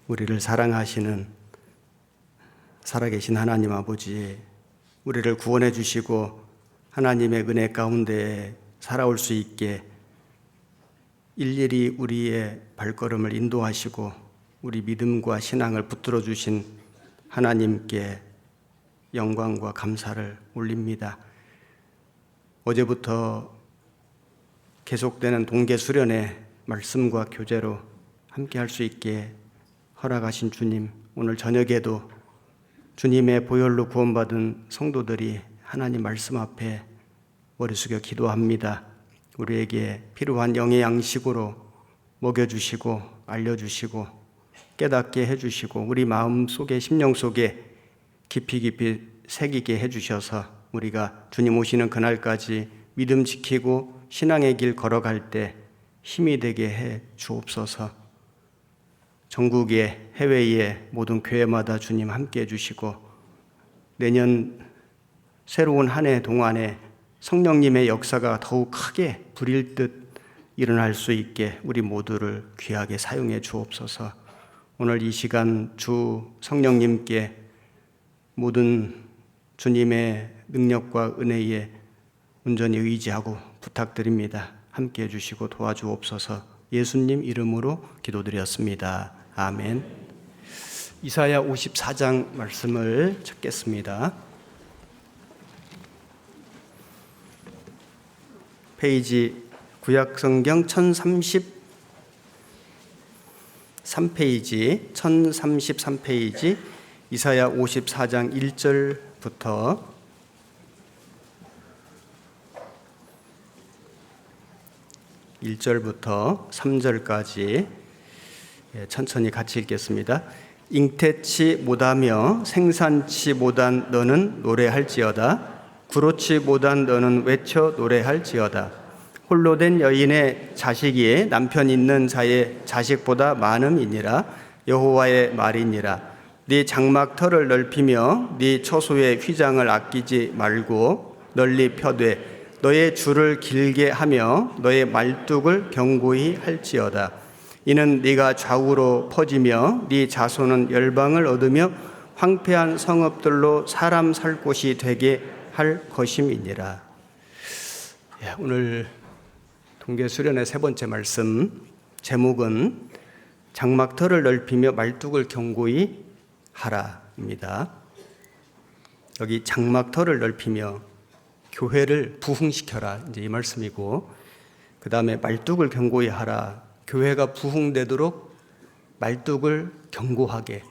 우리를 사랑하시는 살아계신 하나님 아버지, 우리를 구원해 주시고 하나님의 은혜 가운데 살아올 수 있게 일일이 우리의 발걸음을 인도하시고 우리 믿음과 신앙을 붙들어 주신 하나님께 영광과 감사를 올립니다. 어제부터 계속되는 동계 수련의 말씀과 교제로 함께 할 수 있게 허락하신 주님, 오늘 저녁에도 주님의 보혈로 구원받은 성도들이 하나님 말씀 앞에 머리 숙여 기도합니다. 우리에게 필요한 영의 양식으로 먹여주시고 알려주시고 깨닫게 해주시고 우리 마음 속에 심령 속에 깊이 새기게 해주셔서 우리가 주님 오시는 그날까지 믿음 지키고 신앙의 길 걸어갈 때 힘이 되게 해 주옵소서. 전국의 해외의 모든 교회마다 주님 함께 해주시고 내년 새로운 한 해 동안에 성령님의 역사가 더욱 크게 부릴 듯 일어날 수 있게 우리 모두를 귀하게 사용해 주옵소서. 오늘 이 시간 주 성령님께 모든 주님의 능력과 은혜에 온전히 의지하고 부탁드립니다. 함께 해주시고 도와주옵소서. 예수님 이름으로 기도드렸습니다. 아멘. 이사야 54장 말씀을 찾겠습니다. 페이지 구약성경 1033페이지 이사야 54장 1절부터 3절까지 천천히 같이 읽겠습니다. 잉태치 못하며 생산치 못한 너는 노래할지어다. 구로치 못한 너는 외쳐 노래할지어다. 홀로 된 여인의 자식이 남편 있는 자의 자식보다 많음이니라. 여호와의 말이니라. 네 장막터를 넓히며 네 처소의 휘장을 아끼지 말고 널리 펴되 너의 줄을 길게 하며 너의 말뚝을 견고히 할지어다. 이는 네가 좌우로 퍼지며 네 자손은 열방을 얻으며 황폐한 성읍들로 사람 살 곳이 되게 할 것임이니라. 오늘 동계 수련의 세 번째 말씀 제목은 장막터를 넓히며 말뚝을 견고히 하라입니다. 여기 장막터를 넓히며 교회를 부흥시켜라 이제 이 말씀이고, 그 다음에 말뚝을 견고히 하라. 교회가 부흥되도록 말뚝을 견고하게,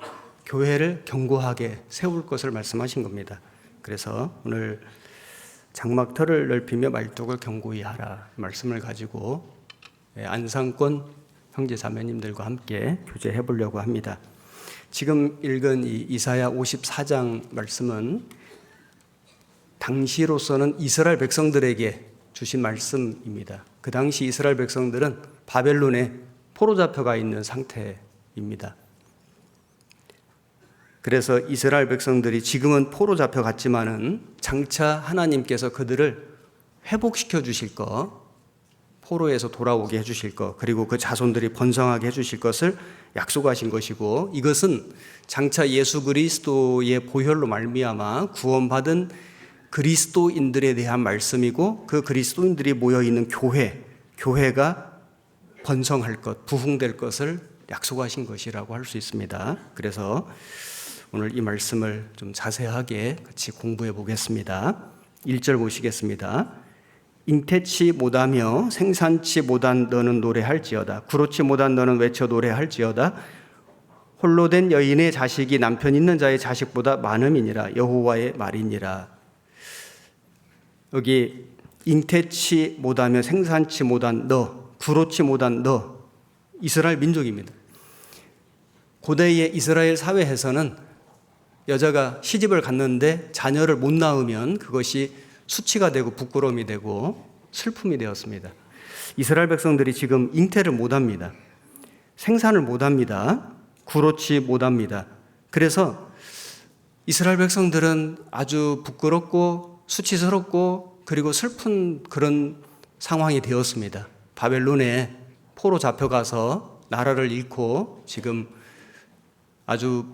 교회를 견고하게 세울 것을 말씀하신 겁니다. 그래서 오늘 장막터를 넓히며 말뚝을 견고히 하라 말씀을 가지고 안상권 형제 자매님들과 함께 교제해 보려고 합니다. 지금 읽은 이 이사야 54장 말씀은 당시로서는 이스라엘 백성들에게 주신 말씀입니다. 그 당시 이스라엘 백성들은 바벨론에 포로 잡혀가 있는 상태입니다. 그래서 이스라엘 백성들이 지금은 포로 잡혀갔지만은 장차 하나님께서 그들을 회복시켜 주실 것, 포로에서 돌아오게 해주실 것, 그리고 그 자손들이 번성하게 해주실 것을 약속하신 것이고, 이것은 장차 예수 그리스도의 보혈로 말미암아 구원받은 그리스도인들에 대한 말씀이고, 그 그리스도인들이 모여있는 교회가 번성할 것, 부흥될 것을 약속하신 것이라고 할 수 있습니다. 그래서 오늘 이 말씀을 좀 자세하게 같이 공부해 보겠습니다. 1절 보시겠습니다. 잉태치 못하며 생산치 못한 너는 노래할지어다. 구로치 못한 너는 외쳐 노래할지어다. 홀로 된 여인의 자식이 남편 있는 자의 자식보다 많음이니라. 여호와의 말이니라. 여기 잉태치 못하며 생산치 못한 너, 구로치 못한 너, 이스라엘 민족입니다. 고대의 이스라엘 사회에서는 여자가 시집을 갔는데 자녀를 못 낳으면 그것이 수치가 되고 부끄러움이 되고 슬픔이 되었습니다. 이스라엘 백성들이 지금 잉태를 못합니다. 생산을 못합니다. 구로치 못합니다. 그래서 이스라엘 백성들은 아주 부끄럽고 수치스럽고 그리고 슬픈 그런 상황이 되었습니다. 바벨론에 포로 잡혀가서 나라를 잃고 지금 아주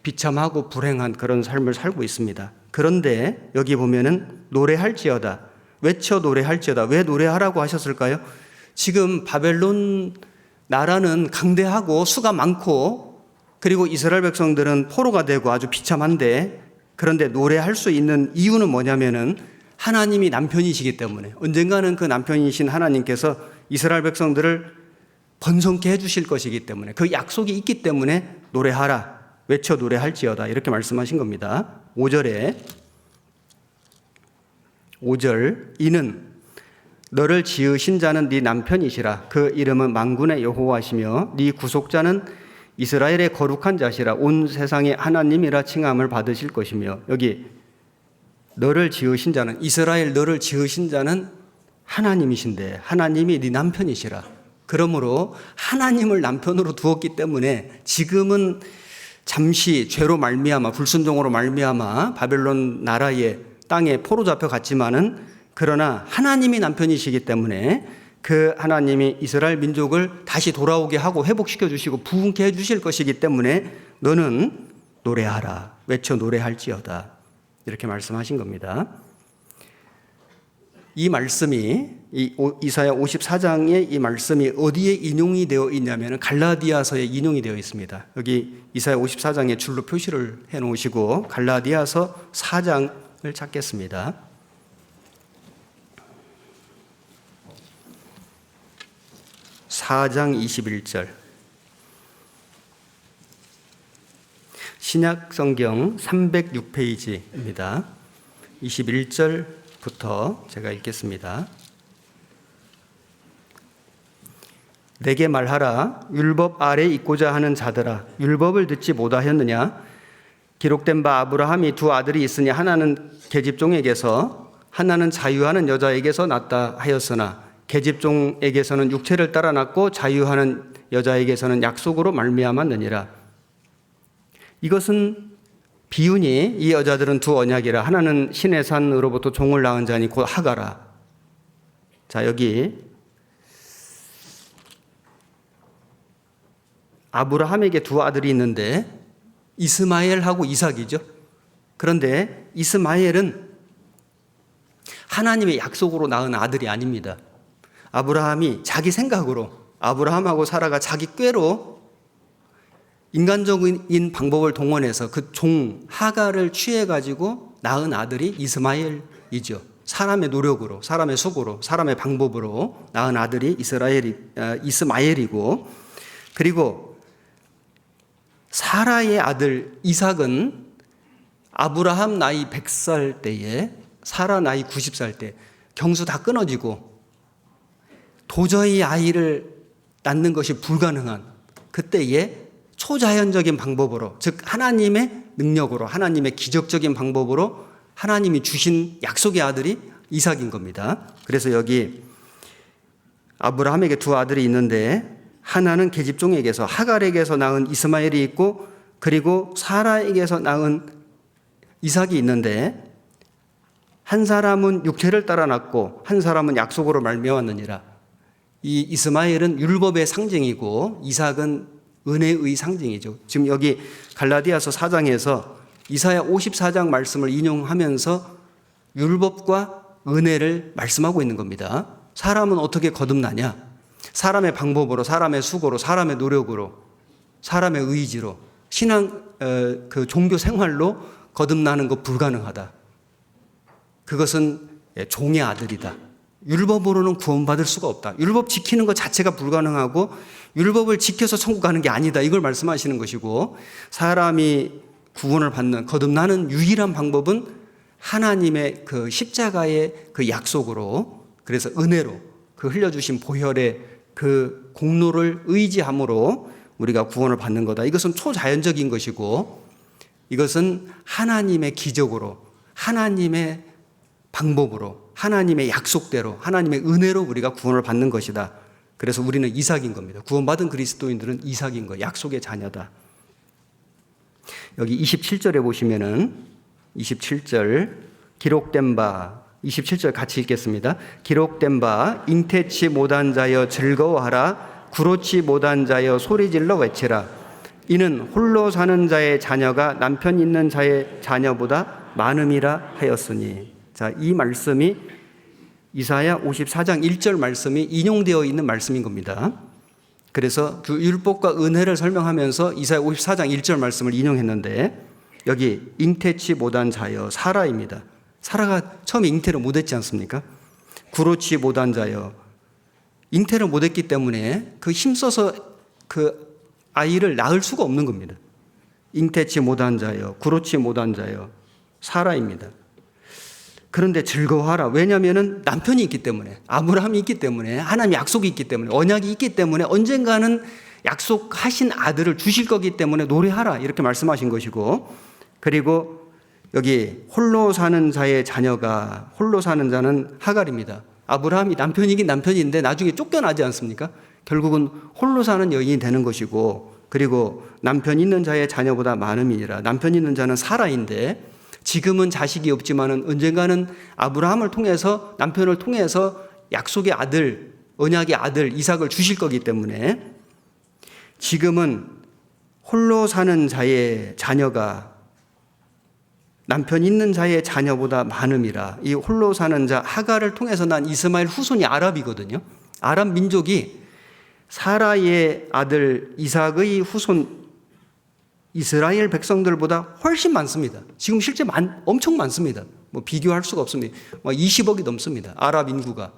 비참하고 불행한 그런 삶을 살고 있습니다. 그런데 여기 보면은 노래할지어다, 외쳐 노래할지어다. 왜 노래하라고 하셨을까요? 지금 바벨론 나라는 강대하고 수가 많고, 그리고 이스라엘 백성들은 포로가 되고 아주 비참한데, 그런데 노래할 수 있는 이유는 뭐냐면은 하나님이 남편이시기 때문에, 언젠가는 그 남편이신 하나님께서 이스라엘 백성들을 번성케 해주실 것이기 때문에, 그 약속이 있기 때문에 노래하라, 외쳐 노래할지어다, 이렇게 말씀하신 겁니다. 5절 이는 너를 지으신 자는 네 남편이시라. 그 이름은 만군의 여호와시며 네 구속자는 이스라엘의 거룩한 자시라. 온 세상의 하나님이라 칭함을 받으실 것이며, 여기 너를 지으신 자는, 이스라엘 너를 지으신 자는 하나님이신데 하나님이 네 남편이시라. 그러므로 하나님을 남편으로 두었기 때문에 지금은 잠시 죄로 말미암아, 불순종으로 말미암아 바벨론 나라의 땅에 포로 잡혀 갔지만은, 그러나 하나님이 남편이시기 때문에 그 하나님이 이스라엘 민족을 다시 돌아오게 하고 회복시켜 주시고 부흥케 해 주실 것이기 때문에 너는 노래하라, 외쳐 노래할지어다, 이렇게 말씀하신 겁니다. 이 말씀이, 이사야 54장의 이 말씀이 어디에 인용이 되어 있냐면 갈라디아서에 인용이 되어 있습니다. 여기 이사야 54장에 줄로 표시를 해 놓으시고 갈라디아서 4장을 찾겠습니다. 4장 21절. 신약 성경 306페이지입니다. 21절부터 제가 읽겠습니다. 내게 말하라. 율법 아래 있고자 하는 자들아, 율법을 듣지 못하였느냐? 기록된 바 아브라함이 두 아들이 있으니 하나는 계집종에게서, 하나는 자유하는 여자에게서 낳다 하였으나 계집종에게서는 육체를 따라 낳고 자유하는 여자에게서는 약속으로 말미암았느니라. 이것은 비유니 이 여자들은 두 언약이라. 하나는 신의 산으로부터 종을 낳은 자니 곧 하가라. 자, 여기 아브라함에게 두 아들이 있는데 이스마엘하고 이삭이죠. 그런데 이스마엘은 하나님의 약속으로 낳은 아들이 아닙니다. 아브라함이 자기 생각으로, 아브라함하고 사라가 자기 꾀로 인간적인 방법을 동원해서 그 종 하가를 취해가지고 낳은 아들이 이스마엘이죠. 사람의 노력으로, 사람의 수고로, 사람의 방법으로 낳은 아들이 이스마엘이고, 그리고 사라의 아들 이삭은 아브라함 나이 100살 때에, 사라 나이 90살 때 경수 다 끊어지고 도저히 아이를 낳는 것이 불가능한 그때에 초자연적인 방법으로, 즉 하나님의 능력으로, 하나님의 기적적인 방법으로 하나님이 주신 약속의 아들이 이삭인 겁니다. 그래서 여기 아브라함에게 두 아들이 있는데 하나는 계집종에게서, 하갈에게서 낳은 이스마엘이 있고, 그리고 사라에게서 낳은 이삭이 있는데, 한 사람은 육체를 따라 낳고 한 사람은 약속으로 말미암았느니라. 이 이스마엘은 율법의 상징이고 이삭은 은혜의 상징이죠. 지금 여기 갈라디아서 4장에서 이사야 54장 말씀을 인용하면서 율법과 은혜를 말씀하고 있는 겁니다. 사람은 어떻게 거듭나냐? 사람의 방법으로, 사람의 수고로, 사람의 노력으로, 사람의 의지로, 신앙, 그 종교 생활로 거듭나는 것 불가능하다. 그것은 종의 아들이다. 율법으로는 구원받을 수가 없다. 율법 지키는 것 자체가 불가능하고 율법을 지켜서 천국 가는 게 아니다. 이걸 말씀하시는 것이고, 사람이 구원을 받는, 거듭나는 유일한 방법은 하나님의 그 십자가의 그 약속으로, 그래서 은혜로, 그 흘려주신 보혈의 그 공로를 의지함으로 우리가 구원을 받는 거다. 이것은 초자연적인 것이고, 이것은 하나님의 기적으로, 하나님의 방법으로, 하나님의 약속대로, 하나님의 은혜로 우리가 구원을 받는 것이다. 그래서 우리는 이삭인 겁니다. 구원받은 그리스도인들은 이삭인 거예요. 약속의 자녀다. 여기 27절에 보시면은 27절 기록된 바, 27절 같이 읽겠습니다. 기록된 바 잉태치 못한 자여 즐거워하라, 구로치 못한 자여 소리질러 외치라. 이는 홀로 사는 자의 자녀가 남편 있는 자의 자녀보다 많음이라 하였으니. 자, 이 말씀이 이사야 54장 1절 말씀이 인용되어 있는 말씀인 겁니다. 그래서 그 율법과 은혜를 설명하면서 이사야 54장 1절 말씀을 인용했는데, 여기 잉태치 못한 자여 사라입니다. 사라가 처음에 잉태를 못했지 않습니까? 구로치 못한 자여, 잉태를 못했기 때문에 그 힘써서 그 아이를 낳을 수가 없는 겁니다. 잉태치 못한 자여, 구로치 못한 자여 사라입니다. 그런데 즐거워하라. 왜냐하면 남편이 있기 때문에, 아브라함이 있기 때문에, 하나님 약속이 있기 때문에, 언약이 있기 때문에 언젠가는 약속하신 아들을 주실 거기 때문에 노래하라, 이렇게 말씀하신 것이고, 그리고 여기 홀로 사는 자의 자녀가, 홀로 사는 자는 하갈입니다. 아브라함이 남편이긴 남편인데 나중에 쫓겨나지 않습니까? 결국은 홀로 사는 여인이 되는 것이고, 그리고 남편 있는 자의 자녀보다 많음이니라. 남편 있는 자는 사라인데 지금은 자식이 없지만은 언젠가는 아브라함을 통해서, 남편을 통해서 약속의 아들, 언약의 아들 이삭을 주실 거기 때문에 지금은 홀로 사는 자의 자녀가 남편 있는 자의 자녀보다 많음이라. 이 홀로 사는 자 하갈을 통해서 난 이스마엘 후손이 아랍이거든요. 아랍 민족이 사라의 아들 이삭의 후손 이스라엘 백성들보다 훨씬 많습니다. 지금 실제 엄청 많습니다. 뭐 비교할 수가 없습니다. 20억이 넘습니다. 아랍 인구가.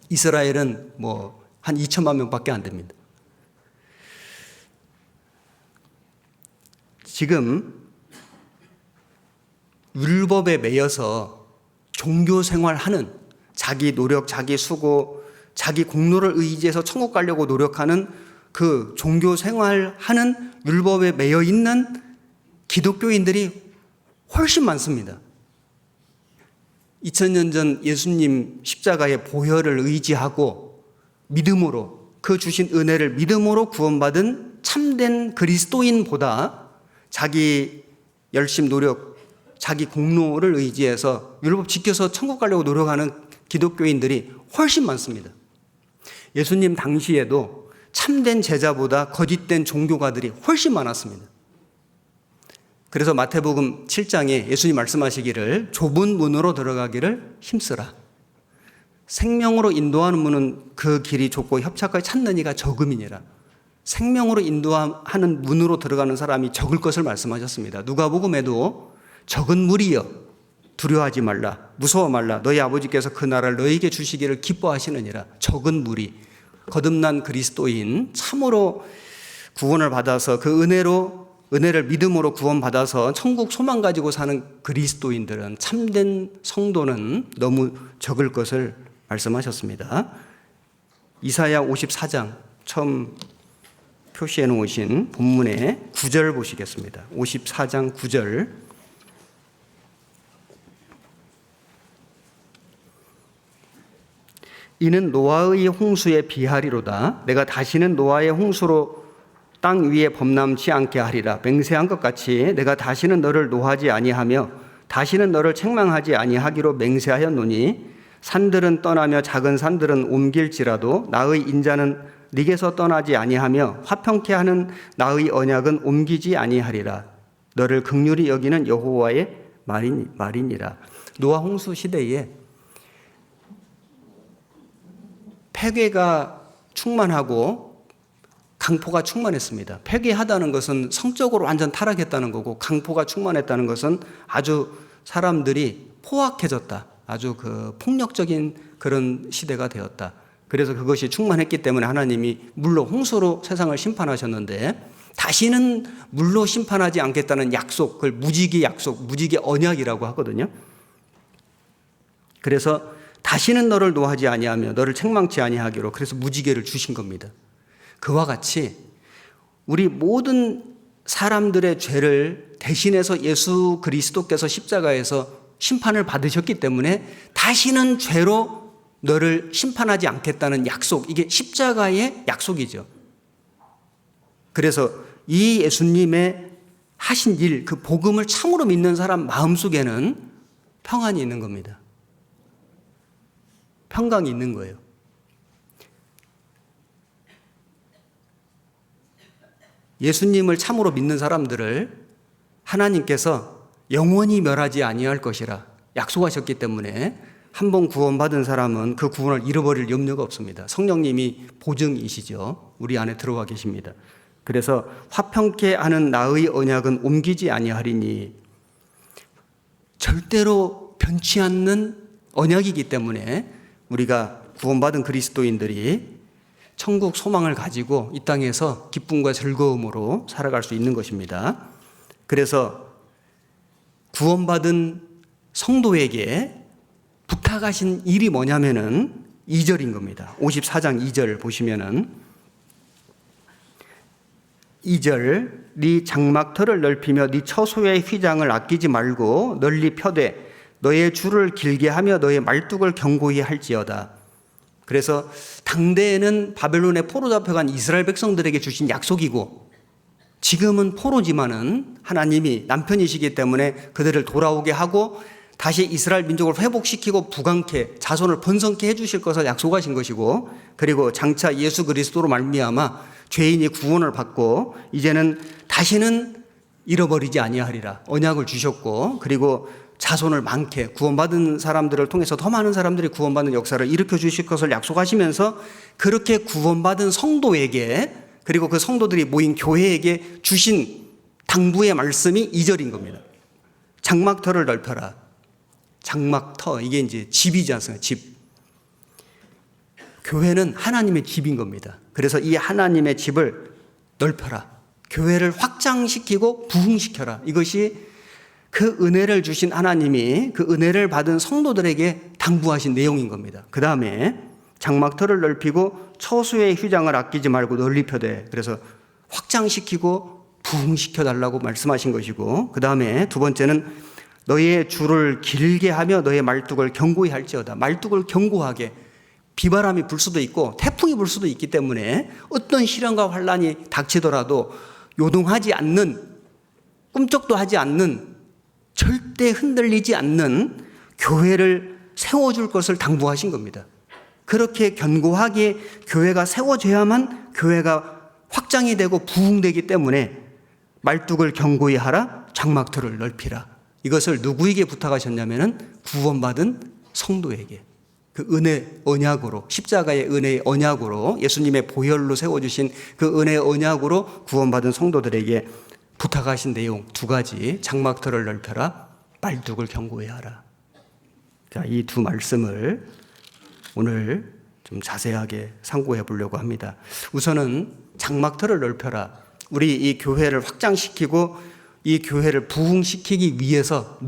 이스라엘은 뭐 한 2천만 명밖에 안 됩니다. 지금 율법에 매여서 종교 생활하는, 자기 노력, 자기 수고, 자기 공로를 의지해서 천국 가려고 노력하는 그 종교 생활하는 율법에 매여 있는 기독교인들이 훨씬 많습니다. 2000년 전 예수님 십자가의 보혈을 의지하고 믿음으로, 그 주신 은혜를 믿음으로 구원받은 참된 그리스도인보다 자기 열심 노력, 자기 공로를 의지해서 율법 지켜서 천국 가려고 노력하는 기독교인들이 훨씬 많습니다. 예수님 당시에도 참된 제자보다 거짓된 종교가들이 훨씬 많았습니다. 그래서 마태복음 7장에 예수님 말씀하시기를 좁은 문으로 들어가기를 힘쓰라. 생명으로 인도하는 문은 그 길이 좁고 협착하게 찾는 이가 적음이니라. 생명으로 인도하는 문으로 들어가는 사람이 적을 것을 말씀하셨습니다. 누가복음에도 적은 무리여 두려워하지 말라, 무서워 말라, 너희 아버지께서 그 나라를 너희에게 주시기를 기뻐하시느니라. 적은 무리, 거듭난 그리스도인, 참으로 구원을 받아서 그 은혜를 믿음으로 구원받아서 천국 소망 가지고 사는 그리스도인들은, 참된 성도는 너무 적을 것을 말씀하셨습니다. 이사야 54장 처음 표시해 놓으신 본문의 9절 보시겠습니다. 54장 9절. 이는 노아의 홍수에 비하리로다. 내가 다시는 노아의 홍수로 땅 위에 범람치 않게 하리라. 맹세한 것 같이 내가 다시는 너를 노하지 아니하며 다시는 너를 책망하지 아니하기로 맹세하였노니, 산들은 떠나며 작은 산들은 옮길지라도 나의 인자는 네게서 떠나지 아니하며 화평케 하는 나의 언약은 옮기지 아니하리라. 너를 긍휼히 여기는 여호와의 말이니라. 노아 홍수 시대에 폐괴가 충만하고 강포가 충만했습니다. 폐괴하다는 것은 성적으로 완전 타락했다는 거고, 강포가 충만했다는 것은 아주 사람들이 포악해졌다, 아주 그 폭력적인 그런 시대가 되었다. 그래서 그것이 충만했기 때문에 하나님이 물로 홍수로 세상을 심판하셨는데, 다시는 물로 심판하지 않겠다는 약속, 그걸 무지개 약속, 무지개 언약이라고 하거든요. 그래서 다시는 너를 노하지 아니하며 너를 책망치 아니하기로, 그래서 무지개를 주신 겁니다. 그와 같이 우리 모든 사람들의 죄를 대신해서 예수 그리스도께서 십자가에서 심판을 받으셨기 때문에 다시는 죄로 너를 심판하지 않겠다는 약속, 이게 십자가의 약속이죠. 그래서 이 예수님의 하신 일, 그 복음을 참으로 믿는 사람 마음속에는 평안이 있는 겁니다. 평강이 있는 거예요. 예수님을 참으로 믿는 사람들을 하나님께서 영원히 멸하지 아니할 것이라 약속하셨기 때문에 한 번 구원받은 사람은 그 구원을 잃어버릴 염려가 없습니다. 성령님이 보증이시죠. 우리 안에 들어와 계십니다. 그래서 화평케 하는 나의 언약은 옮기지 아니하리니, 절대로 변치 않는 언약이기 때문에 우리가 구원받은 그리스도인들이 천국 소망을 가지고 이 땅에서 기쁨과 즐거움으로 살아갈 수 있는 것입니다. 그래서 구원받은 성도에게 부탁하신 일이 뭐냐면은 2절인 겁니다. 54장 2절 보시면은 2절, 네 장막터를 넓히며 네 처소의 휘장을 아끼지 말고 널리 펴되 너의 줄을 길게 하며 너의 말뚝을 견고히 할지어다. 그래서 당대에는 바벨론에 포로 잡혀간 이스라엘 백성들에게 주신 약속이고, 지금은 포로지만은 하나님이 남편이시기 때문에 그들을 돌아오게 하고 다시 이스라엘 민족을 회복시키고 부강케 자손을 번성케 해주실 것을 약속하신 것이고, 그리고 장차 예수 그리스도로 말미암아 죄인이 구원을 받고 이제는 다시는 잃어버리지 아니하리라 언약을 주셨고, 그리고 자손을 많게 구원받은 사람들을 통해서 더 많은 사람들이 구원받는 역사를 일으켜 주실 것을 약속하시면서, 그렇게 구원받은 성도에게, 그리고 그 성도들이 모인 교회에게 주신 당부의 말씀이 2절인 겁니다. 장막터를 넓혀라. 장막터, 이게 이제 집이지 않습니까? 집. 교회는 하나님의 집인 겁니다. 그래서 이 하나님의 집을 넓혀라. 교회를 확장시키고 부흥시켜라. 이것이 그 은혜를 주신 하나님이 그 은혜를 받은 성도들에게 당부하신 내용인 겁니다. 그 다음에 장막터를 넓히고 처수의 휘장을 아끼지 말고 널리 펴되, 그래서 확장시키고 부흥시켜 달라고 말씀하신 것이고, 그 다음에 두 번째는 너의 줄을 길게 하며 너의 말뚝을 견고히 할지어다. 말뚝을 견고하게, 비바람이 불 수도 있고 태풍이 불 수도 있기 때문에 어떤 시련과 환란이 닥치더라도 요동하지 않는, 꿈쩍도 하지 않는, 절대 흔들리지 않는 교회를 세워줄 것을 당부하신 겁니다. 그렇게 견고하게 교회가 세워져야만 교회가 확장이 되고 부흥되기 때문에 말뚝을 견고히 하라, 장막터를 넓히라. 이것을 누구에게 부탁하셨냐면은 구원받은 성도에게, 그 은혜 언약으로, 십자가의 은혜의 언약으로, 예수님의 보혈로 세워주신 그 은혜의 언약으로 구원받은 성도들에게 부탁하신 내용 두 가지, 장막터를 넓혀라, 말뚝을 견고히 하라. 자, 이 두 말씀을 오늘 좀 자세하게 상고해 보려고 합니다. 우선은 장막터를 넓혀라. 우리 이 교회를 확장시키고 이 교회를 부흥시키기 위해서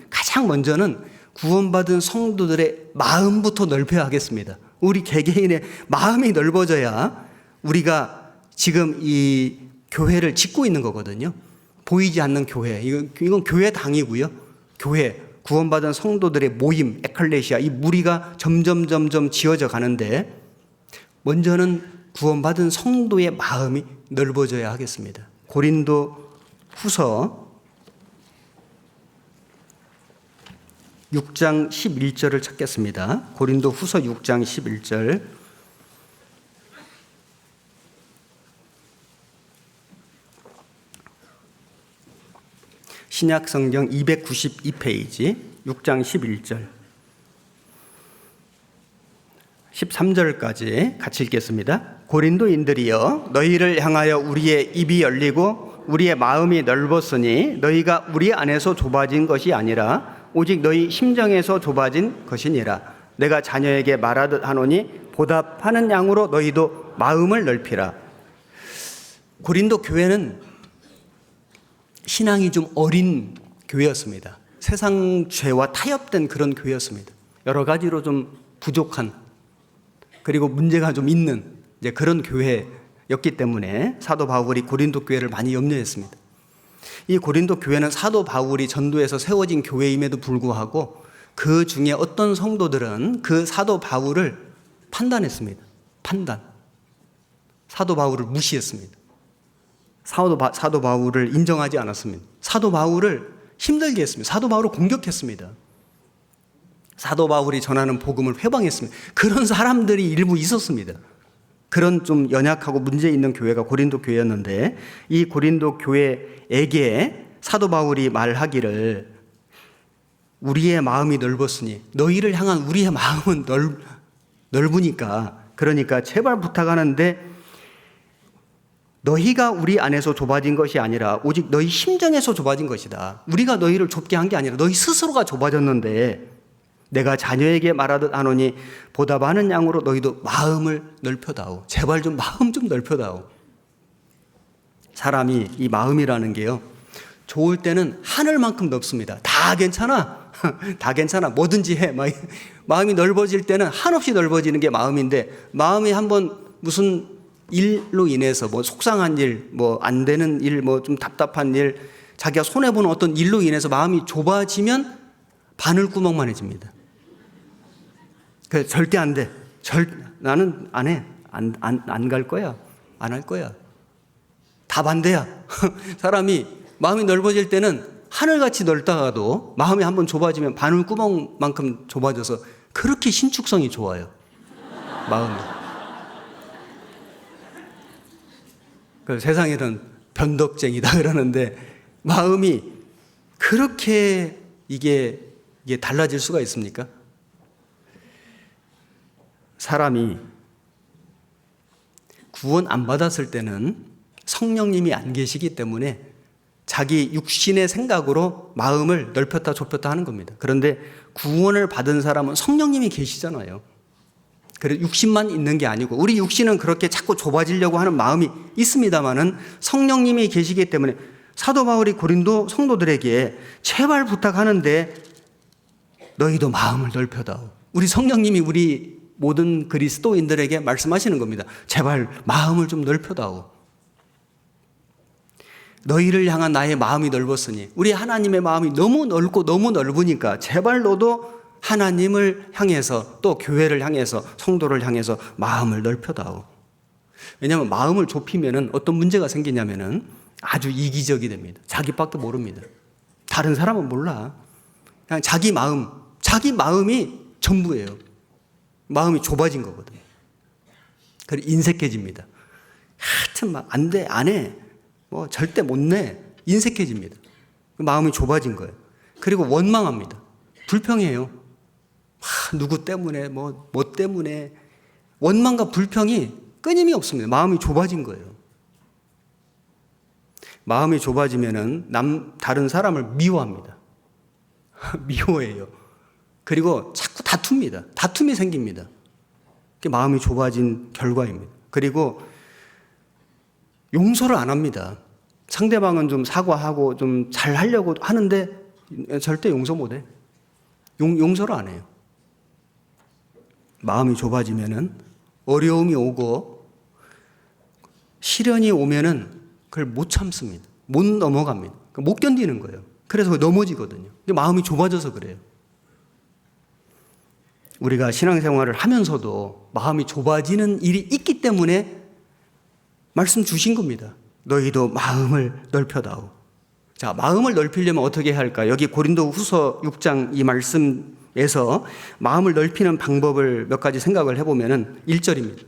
가장 먼저는 구원받은 성도들의 마음부터 넓혀야 하겠습니다. 우리 개개인의 마음이 넓어져야 우리가 지금 이 교회를 짓고 있는 거거든요. 보이지 않는 교회, 이건 교회당이고요. 교회, 구원받은 성도들의 모임, 에클레시아, 이 무리가 점점 지어져 가는데, 먼저는 구원받은 성도의 마음이 넓어져야 하겠습니다. 고린도 후서 6장 11절을 찾겠습니다. 고린도 후서 6장 11절. 신약성경 292페이지 6장 11절 13절까지 같이 읽겠습니다. 고린도인들이여, 너희를 향하여 우리의 입이 열리고 우리의 마음이 넓었으니 너희가 우리 안에서 좁아진 것이 아니라 오직 너희 심정에서 좁아진 것이니라. 내가 자녀에게 말하듯 하노니 보답하는 양으로 너희도 마음을 넓히라. 고린도 교회는 신앙이 좀 어린 교회였습니다. 세상 죄와 타협된 그런 교회였습니다. 여러 가지로 좀 부족한, 그리고 문제가 좀 있는 이제 그런 교회였기 때문에 사도 바울이 고린도 교회를 많이 염려했습니다. 이 고린도 교회는 사도 바울이 전도해서 세워진 교회임에도 불구하고 그 중에 어떤 성도들은 그 사도 바울을 판단했습니다. 사도 바울을 무시했습니다. 사도 바울을 인정하지 않았습니다. 사도 바울을 힘들게 했습니다. 사도 바울을 공격했습니다. 사도 바울이 전하는 복음을 회방했습니다. 그런 사람들이 일부 있었습니다. 그런 좀 연약하고 문제 있는 교회가 고린도 교회였는데, 이 고린도 교회에게 사도 바울이 말하기를 우리의 마음이 넓었으니, 너희를 향한 우리의 마음은 넓으니까, 그러니까 제발 부탁하는데 너희가 우리 안에서 좁아진 것이 아니라 오직 너희 심정에서 좁아진 것이다. 우리가 너희를 좁게 한 게 아니라 너희 스스로가 좁아졌는데, 내가 자녀에게 말하듯 하노니 보다 많은 양으로 너희도 마음을 넓혀다오. 제발 좀 마음 좀 넓혀다오. 사람이 이 마음이라는 게요, 좋을 때는 하늘만큼 넓습니다. 다 괜찮아. 다 괜찮아. 뭐든지 해. 마음이 넓어질 때는 한없이 넓어지는 게 마음인데, 마음이 한번 무슨 일로 인해서 뭐 속상한 일, 뭐 안 되는 일, 뭐 좀 답답한 일, 자기가 손해보는 어떤 일로 인해서 마음이 좁아지면 바늘구멍만해집니다. 그래서 절대 안 돼. 나는 안 해. 안 갈 거야. 안 할 거야. 다 반대야. 사람이 마음이 넓어질 때는 하늘같이 넓다가도 마음이 한번 좁아지면 바늘구멍만큼 좁아져서 그렇게 신축성이 좋아요. 마음이. 그 세상에는 변덕쟁이다 그러는데, 마음이 그렇게 이게 달라질 수가 있습니까? 사람이 구원 안 받았을 때는 성령님이 안 계시기 때문에 자기 육신의 생각으로 마음을 넓혔다 좁혔다 하는 겁니다. 그런데 구원을 받은 사람은 성령님이 계시잖아요. 그래서 육신만 있는 게 아니고, 우리 육신은 그렇게 자꾸 좁아지려고 하는 마음이 있습니다만은 성령님이 계시기 때문에 사도 바울이 고린도 성도들에게 제발 부탁하는데 너희도 마음을 넓혀다오. 우리 성령님이 우리 모든 그리스도인들에게 말씀하시는 겁니다. 제발 마음을 좀 넓혀다오. 너희를 향한 나의 마음이 넓었으니, 우리 하나님의 마음이 너무 넓고 너무 넓으니까 제발 너도 하나님을 향해서, 또 교회를 향해서, 성도를 향해서 마음을 넓혀다오. 왜냐하면 마음을 좁히면 어떤 문제가 생기냐면은 아주 이기적이 됩니다. 자기밖에 모릅니다. 다른 사람은 몰라. 그냥 자기 마음이 전부예요. 마음이 좁아진 거거든요. 그리고 인색해집니다. 하여튼 막 안 돼, 안 해, 뭐 절대 못 내, 인색해집니다. 마음이 좁아진 거예요. 그리고 원망합니다. 불평해요. 누구 때문에, 뭐 때문에. 원망과 불평이 끊임이 없습니다. 마음이 좁아진 거예요. 마음이 좁아지면은 다른 사람을 미워합니다. 미워해요. 그리고 자꾸 다툽니다. 다툼이 생깁니다. 그게 마음이 좁아진 결과입니다. 그리고 용서를 안 합니다. 상대방은 좀 사과하고 좀 잘 하려고 하는데 절대 용서 못 해. 용서를 안 해요. 마음이 좁아지면은 어려움이 오고 시련이 오면은 그걸 못 참습니다. 못 넘어갑니다. 못 견디는 거예요. 그래서 넘어지거든요. 근데 마음이 좁아져서 그래요. 우리가 신앙생활을 하면서도 마음이 좁아지는 일이 있기 때문에 말씀 주신 겁니다. 너희도 마음을 넓혀다오. 자, 마음을 넓히려면 어떻게 해야 할까? 여기 고린도 후서 6장 이 말씀에서 마음을 넓히는 방법을 몇 가지 생각을 해보면은 1절입니다.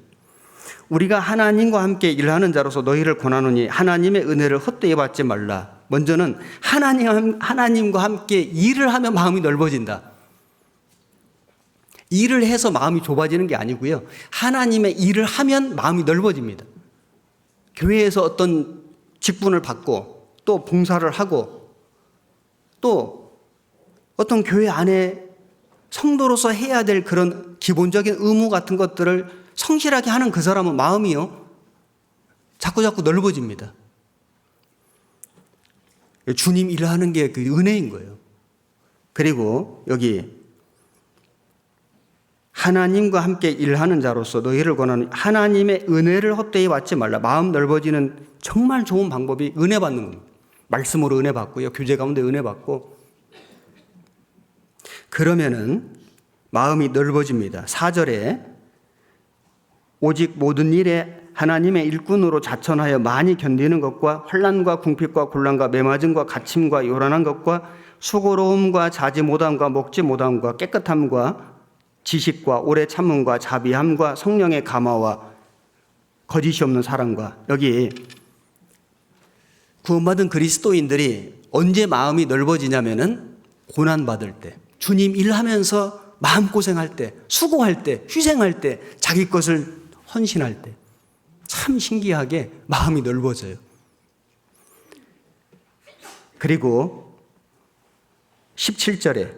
우리가 하나님과 함께 일하는 자로서 너희를 권하노니 하나님의 은혜를 헛되이 받지 말라. 먼저는 하나님과 함께 일을 하면 마음이 넓어진다. 일을 해서 마음이 좁아지는 게 아니고요. 하나님의 일을 하면 마음이 넓어집니다. 교회에서 어떤 직분을 받고 또 봉사를 하고 또 어떤 교회 안에 성도로서 해야 될 그런 기본적인 의무 같은 것들을 성실하게 하는 그 사람은 마음이요, 자꾸 넓어집니다. 주님 일하는 게 그 은혜인 거예요. 그리고 여기 하나님과 함께 일하는 자로서 너희를 권하는 하나님의 은혜를 헛되이 받지 말라. 마음 넓어지는 정말 좋은 방법이 은혜 받는 겁니다. 말씀으로 은혜 받고요, 교제 가운데 은혜 받고, 그러면은 마음이 넓어집니다. 4절에 오직 모든 일에 하나님의 일꾼으로 자천하여 많이 견디는 것과 환난과 궁핍과 곤란과 매맞음과 갇힘과 요란한 것과 수고로움과 자지 못함과 먹지 못함과 깨끗함과 지식과 오래 참음과 자비함과 성령의 감화와 거짓이 없는 사랑과, 여기 구원받은 그리스도인들이 언제 마음이 넓어지냐면은 고난받을 때, 주님 일하면서 마음고생할 때, 수고할 때, 희생할 때, 자기 것을 헌신할 때 참 신기하게 마음이 넓어져요. 그리고 17절에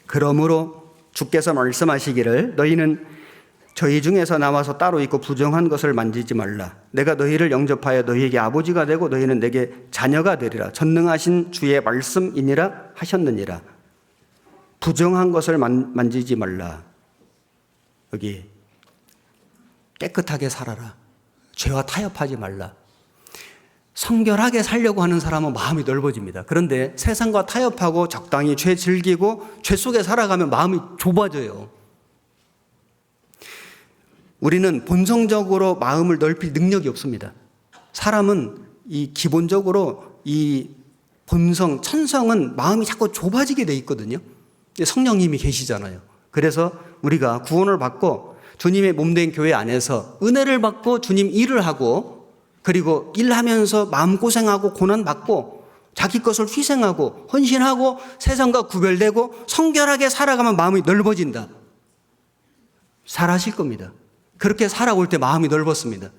그러므로 주께서 말씀하시기를 너희는 저희 중에서 나와서 따로 있고 부정한 것을 만지지 말라. 내가 너희를 영접하여 너희에게 아버지가 되고 너희는 내게 자녀가 되리라. 전능하신 주의 말씀이니라 하셨느니라. 부정한 것을 만지지 말라. 여기 깨끗하게 살아라. 죄와 타협하지 말라. 성결하게 살려고 하는 사람은 마음이 넓어집니다. 그런데 세상과 타협하고 적당히 죄 즐기고 죄 속에 살아가면 마음이 좁아져요. 우리는 본성적으로 마음을 넓힐 능력이 없습니다. 사람은 이 기본적으로 이 본성, 천성은 마음이 자꾸 좁아지게 돼 있거든요. 성령님이 계시잖아요. 그래서 우리가 구원을 받고 주님의 몸된 교회 안에서 은혜를 받고 주님 일을 하고 그리고 일하면서 마음고생하고 고난받고 자기 것을 희생하고 헌신하고 세상과 구별되고 성결하게 살아가면 마음이 넓어진다. 잘하실 겁니다. 그렇게 살아올 때 마음이 넓었습니다.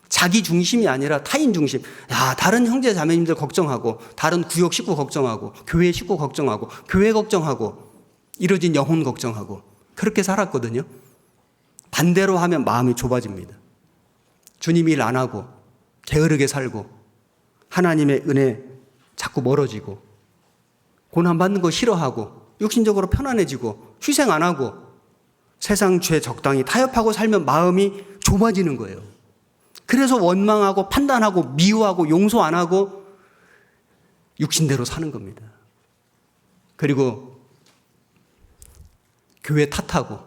자기 중심이 아니라 타인 중심. 다른 형제 자매님들 걱정하고 다른 구역 식구 걱정하고 교회 식구 걱정하고 교회 걱정하고 이뤄진 영혼 걱정하고 그렇게 살았거든요. 반대로 하면 마음이 좁아집니다. 주님 일 안 하고 게으르게 살고 하나님의 은혜 자꾸 멀어지고 고난받는 거 싫어하고 육신적으로 편안해지고 희생 안 하고 세상 죄 적당히 타협하고 살면 마음이 좁아지는 거예요. 그래서 원망하고 판단하고 미워하고 용서 안 하고 육신대로 사는 겁니다. 그리고 교회 탓하고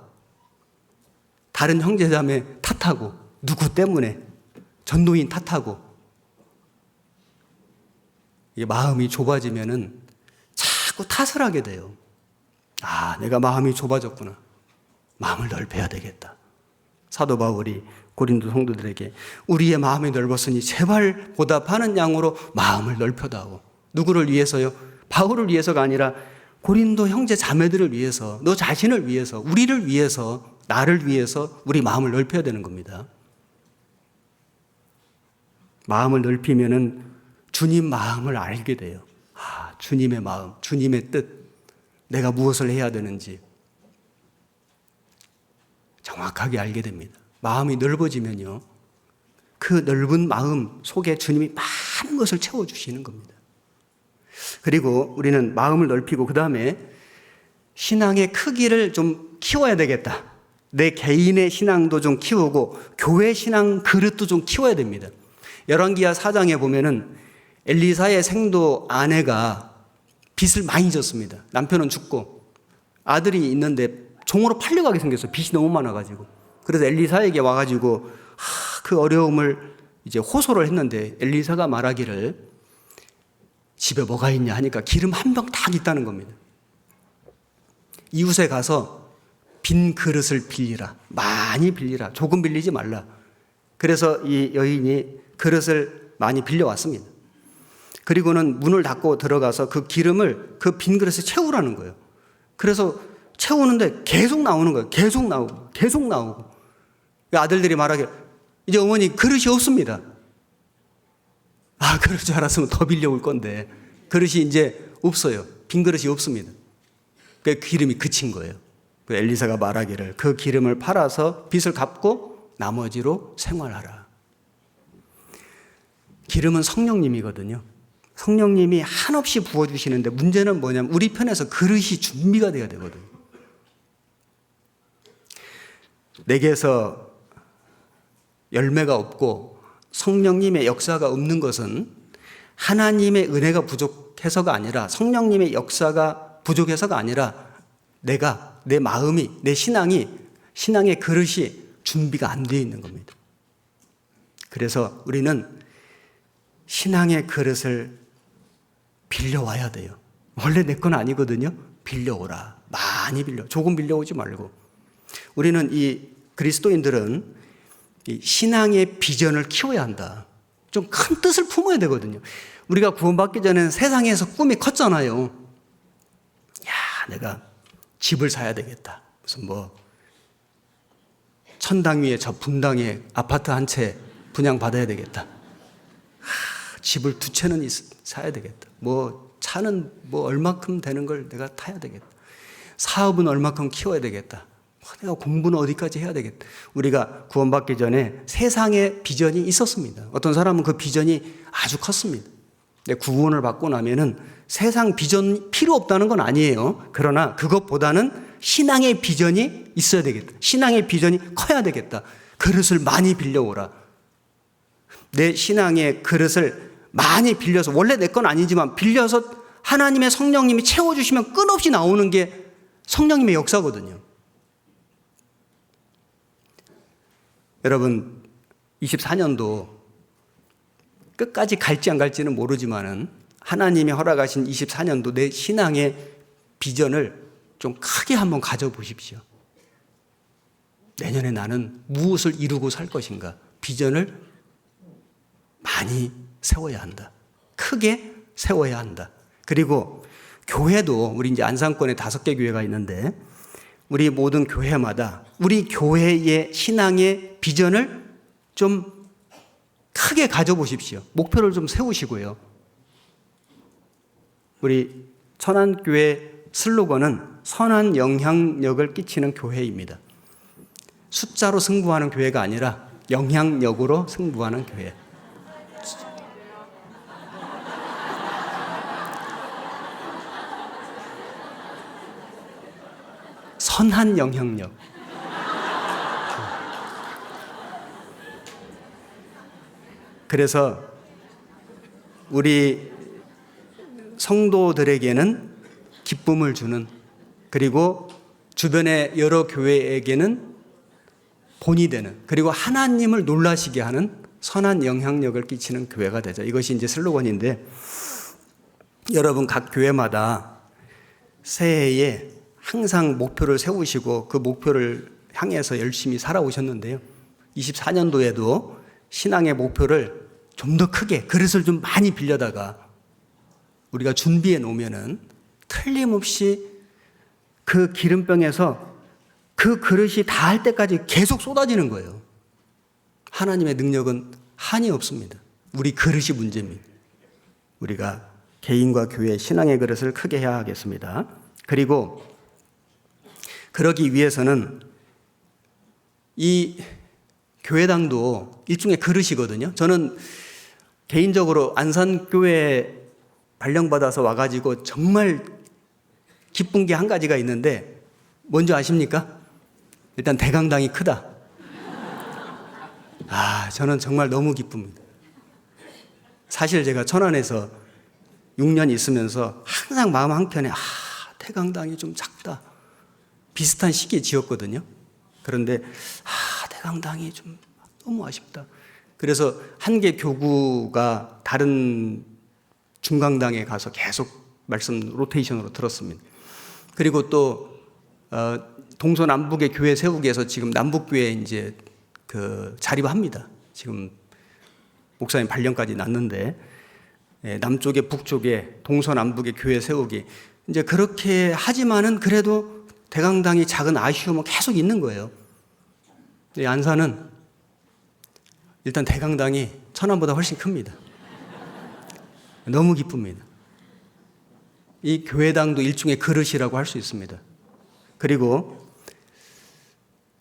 다른 형제자매 탓하고 누구 때문에 전도인 탓하고 마음이 좁아지면은 자꾸 탓을 하게 돼요. 내가 마음이 좁아졌구나. 마음을 넓혀야 되겠다. 사도 바울이 고린도 성도들에게 우리의 마음이 넓었으니 제발 보답하는 양으로 마음을 넓혀다오. 누구를 위해서요? 바울을 위해서가 아니라 고린도 형제 자매들을 위해서, 너 자신을 위해서, 우리를 위해서, 나를 위해서 우리 마음을 넓혀야 되는 겁니다. 마음을 넓히면은 주님 마음을 알게 돼요. 주님의 마음, 주님의 뜻, 내가 무엇을 해야 되는지 정확하게 알게 됩니다. 마음이 넓어지면요, 그 넓은 마음 속에 주님이 많은 것을 채워주시는 겁니다. 그리고 우리는 마음을 넓히고 그 다음에 신앙의 크기를 좀 키워야 되겠다. 내 개인의 신앙도 좀 키우고 교회 신앙 그릇도 좀 키워야 됩니다. 열왕기하 4장에 보면은 엘리사의 생도 아내가 빚을 많이 졌습니다. 남편은 죽고 아들이 있는데 종으로 팔려가게 생겼어요. 빚이 너무 많아가지고. 그래서 엘리사에게 와가지고 그 어려움을 이제 호소를 했는데 엘리사가 말하기를 집에 뭐가 있냐 하니까 기름 한 병 딱 있다는 겁니다. 이웃에 가서 빈 그릇을 빌리라. 많이 빌리라. 조금 빌리지 말라. 그래서 이 여인이 그릇을 많이 빌려왔습니다. 그리고는 문을 닫고 들어가서 그 기름을 그 빈 그릇에 채우라는 거예요. 그래서 채우는데 계속 나오는 거예요. 계속 나오고 계속 나오고. 아들들이 말하길 이제 어머니 그릇이 없습니다. 그럴 줄 알았으면 더 빌려올 건데 그릇이 이제 없어요. 빈 그릇이 없습니다. 그 기름이 그친 거예요. 그 엘리사가 말하기를 그 기름을 팔아서 빚을 갚고 나머지로 생활하라. 기름은 성령님이거든요. 성령님이 한없이 부어주시는데 문제는 뭐냐면 우리 편에서 그릇이 준비가 돼야 되거든요. 내게서 열매가 없고 성령님의 역사가 없는 것은 하나님의 은혜가 부족해서가 아니라 성령님의 역사가 부족해서가 아니라 내 마음이, 내 신앙의 그릇이 준비가 안 되어 있는 겁니다. 그래서 우리는 신앙의 그릇을 빌려와야 돼요. 원래 내 건 아니거든요. 빌려오라. 많이 조금 빌려오지 말고. 우리는 이 그리스도인들은 이 신앙의 비전을 키워야 한다. 좀 큰 뜻을 품어야 되거든요. 우리가 구원받기 전에는 세상에서 꿈이 컸잖아요. 야, 내가 집을 사야 되겠다. 무슨 천당 위에 저 분당에 아파트 한 채 분양받아야 되겠다. 집을 2채는 사야 되겠다. 차는 얼마큼 되는 걸 내가 타야 되겠다. 사업은 얼마큼 키워야 되겠다. 내가 공부는 어디까지 해야 되겠다. 우리가 구원받기 전에 세상의 비전이 있었습니다. 어떤 사람은 그 비전이 아주 컸습니다. 근데 구원을 받고 나면은 세상 비전 필요 없다는 건 아니에요. 그러나 그것보다는 신앙의 비전이 있어야 되겠다. 신앙의 비전이 커야 되겠다. 그릇을 많이 빌려오라. 내 신앙의 그릇을 많이 빌려서, 원래 내 건 아니지만 빌려서 하나님의 성령님이 채워주시면 끝없이 나오는 게 성령님의 역사거든요. 여러분, 24년도 끝까지 갈지 안 갈지는 모르지만은 하나님이 허락하신 24년도 내 신앙의 비전을 좀 크게 한번 가져보십시오. 내년에 나는 무엇을 이루고 살 것인가? 비전을 많이 세워야 한다. 크게 세워야 한다. 그리고 교회도, 우리 이제 안산권에 5개 교회가 있는데, 우리 모든 교회마다 우리 교회의 신앙의 비전을 좀 크게 가져보십시오. 목표를 좀 세우시고요. 우리 천안교회 슬로건은 선한 영향력을 끼치는 교회입니다. 숫자로 승부하는 교회가 아니라 영향력으로 승부하는 교회. 선한 영향력. 그래서 우리 성도들에게는 기쁨을 주는, 그리고 주변의 여러 교회에게는 본이 되는, 그리고 하나님을 놀라시게 하는 선한 영향력을 끼치는 교회가 되자. 이것이 이제 슬로건인데, 여러분 각 교회마다 새해에 항상 목표를 세우시고 그 목표를 향해서 열심히 살아오셨는데요. 24년도에도 신앙의 목표를 좀 더 크게, 그릇을 좀 많이 빌려다가 우리가 준비해 놓으면은 틀림없이 그 기름병에서 그 그릇이 닿을 때까지 계속 쏟아지는 거예요. 하나님의 능력은 한이 없습니다. 우리 그릇이 문제입니다. 우리가 개인과 교회 신앙의 그릇을 크게 해야 하겠습니다. 그리고 그러기 위해서는 이 교회당도 일종의 그릇이거든요. 저는 개인적으로 안산교회 발령받아서 와가지고 정말 기쁜 게 한 가지가 있는데, 뭔지 아십니까? 일단 대강당이 크다. 저는 정말 너무 기쁩니다. 사실 제가 천안에서 6년 있으면서 항상 마음 한켠에 대강당이 좀 작다. 비슷한 시기에 지었거든요. 그런데 대강당이 좀 너무 아쉽다. 그래서 한 개 교구가 다른 중강당에 가서 계속 말씀 로테이션으로 들었습니다. 그리고 또 동서남북의 교회 세우기 위해서 지금 남북교회 이제 자립합니다. 지금 목사님 발령까지 났는데, 남쪽에 북쪽에 동서남북의 교회 세우기, 이제 그렇게 하지만은 그래도 대강당이 작은 아쉬움은 계속 있는 거예요. 안산은 일단 대강당이 천안보다 훨씬 큽니다. 너무 기쁩니다. 이 교회당도 일종의 그릇이라고 할 수 있습니다. 그리고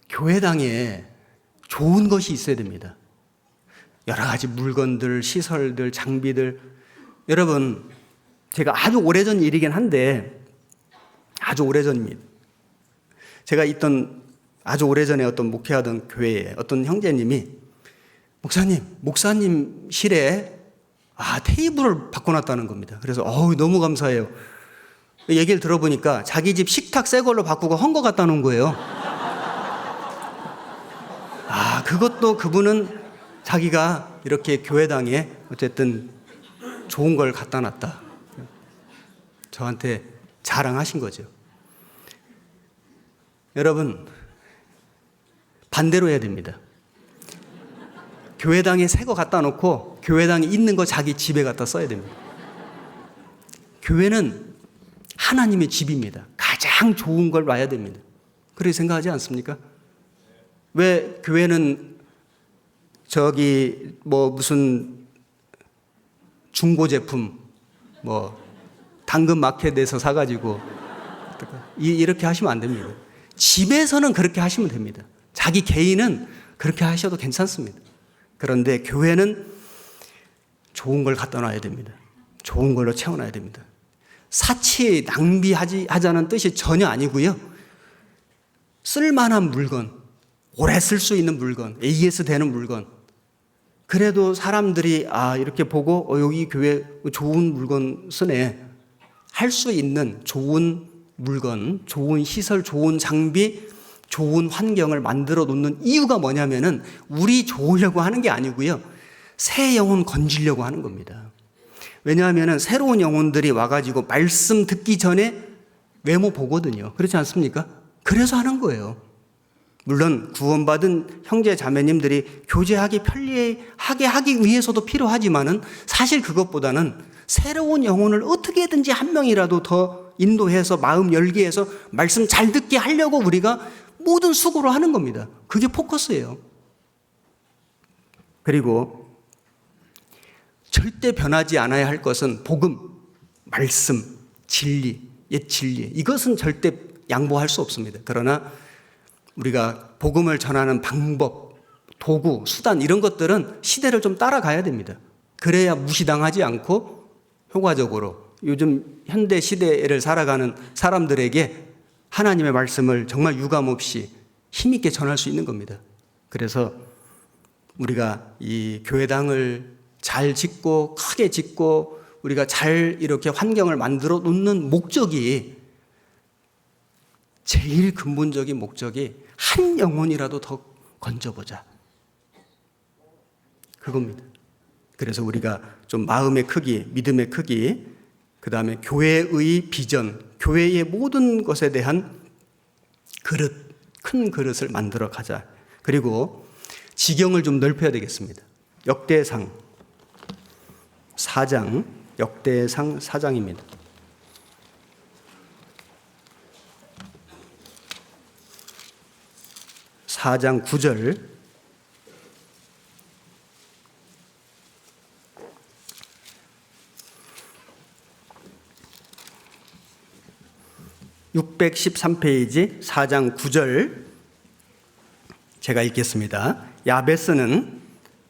교회당에 좋은 것이 있어야 됩니다. 여러 가지 물건들, 시설들, 장비들. 여러분, 제가 아주 오래전 일이긴 한데, 아주 오래전입니다. 제가 있던 아주 오래전에 어떤 목회하던 교회에 어떤 형제님이, 목사님 실에 테이블을 바꿔놨다는 겁니다. 그래서 너무 감사해요. 얘기를 들어보니까 자기 집 식탁 새 걸로 바꾸고 헌 것 갖다 놓은 거예요. 그것도 그분은 자기가 이렇게 교회당에 어쨌든 좋은 걸 갖다 놨다. 저한테 자랑하신 거죠. 여러분, 반대로 해야 됩니다. 교회당에 새 거 갖다 놓고 교회당에 있는 거 자기 집에 갖다 써야 됩니다. 교회는 하나님의 집입니다. 가장 좋은 걸 놔야 됩니다. 그렇게 생각하지 않습니까? 왜 교회는 무슨 중고 제품 당근 마켓에서 사가지고 이렇게 하시면 안 됩니다. 집에서는 그렇게 하시면 됩니다. 자기 개인은 그렇게 하셔도 괜찮습니다. 그런데 교회는 좋은 걸 갖다 놔야 됩니다. 좋은 걸로 채워놔야 됩니다. 사치 낭비하자는 뜻이 전혀 아니고요. 쓸만한 물건, 오래 쓸 수 있는 물건, AS 되는 물건. 그래도 사람들이 이렇게 보고 여기 교회 좋은 물건 쓰네 할 수 있는 좋은 물건, 좋은 시설, 좋은 장비, 좋은 환경을 만들어 놓는 이유가 뭐냐면은 우리 좋으려고 하는 게 아니고요. 새 영혼 건지려고 하는 겁니다. 왜냐하면은 새로운 영혼들이 와가지고 말씀 듣기 전에 외모 보거든요. 그렇지 않습니까? 그래서 하는 거예요. 물론 구원받은 형제 자매님들이 교제하기 편리하게 하기 위해서도 필요하지만은 사실 그것보다는 새로운 영혼을 어떻게든지 한 명이라도 더 인도해서 마음 열게 해서 말씀 잘 듣게 하려고 우리가 모든 수고를 하는 겁니다. 그게 포커스예요. 그리고 절대 변하지 않아야 할 것은 복음, 말씀, 진리, 옛 진리. 이것은 절대 양보할 수 없습니다. 그러나 우리가 복음을 전하는 방법, 도구, 수단 이런 것들은 시대를 좀 따라가야 됩니다. 그래야 무시당하지 않고 효과적으로 요즘 현대 시대를 살아가는 사람들에게 하나님의 말씀을 정말 유감없이 힘있게 전할 수 있는 겁니다. 그래서 우리가 이 교회당을 잘 짓고 크게 짓고 우리가 잘 이렇게 환경을 만들어 놓는 목적이 제일 근본적인 목적이 한 영혼이라도 더 건져보자. 그겁니다. 그래서 우리가 좀 마음의 크기, 믿음의 크기, 그 다음에 교회의 비전, 교회의 모든 것에 대한 그릇, 큰 그릇을 만들어 가자. 그리고 지경을 좀 넓혀야 되겠습니다. 역대상 4장, 역대상 4장입니다. 4장 9절. (613페이지) 4장 9절 제가 읽겠습니다. 야베스는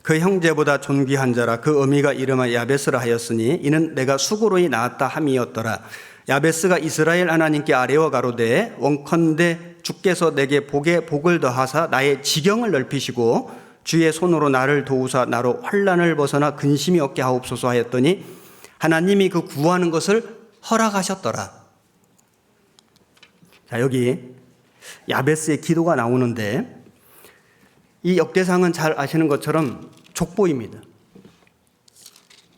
그 형제보다 존귀한 자라. 그 어미가 이름하 야베스라 하였으니 이는 내가 수고로이 낳았다 함이었더라. 야베스가 이스라엘 하나님께 아뢰어 가로되 원컨대 주께서 내게 복에 복을 더하사 나의 지경을 넓히시고 주의 손으로 나를 도우사 나로 환난을 벗어나 근심이 없게 하옵소서 하였더니 하나님이 그 구하는 것을 허락하셨더라. 자, 여기 야베스의 기도가 나오는데 이 역대상은 잘 아시는 것처럼 족보입니다.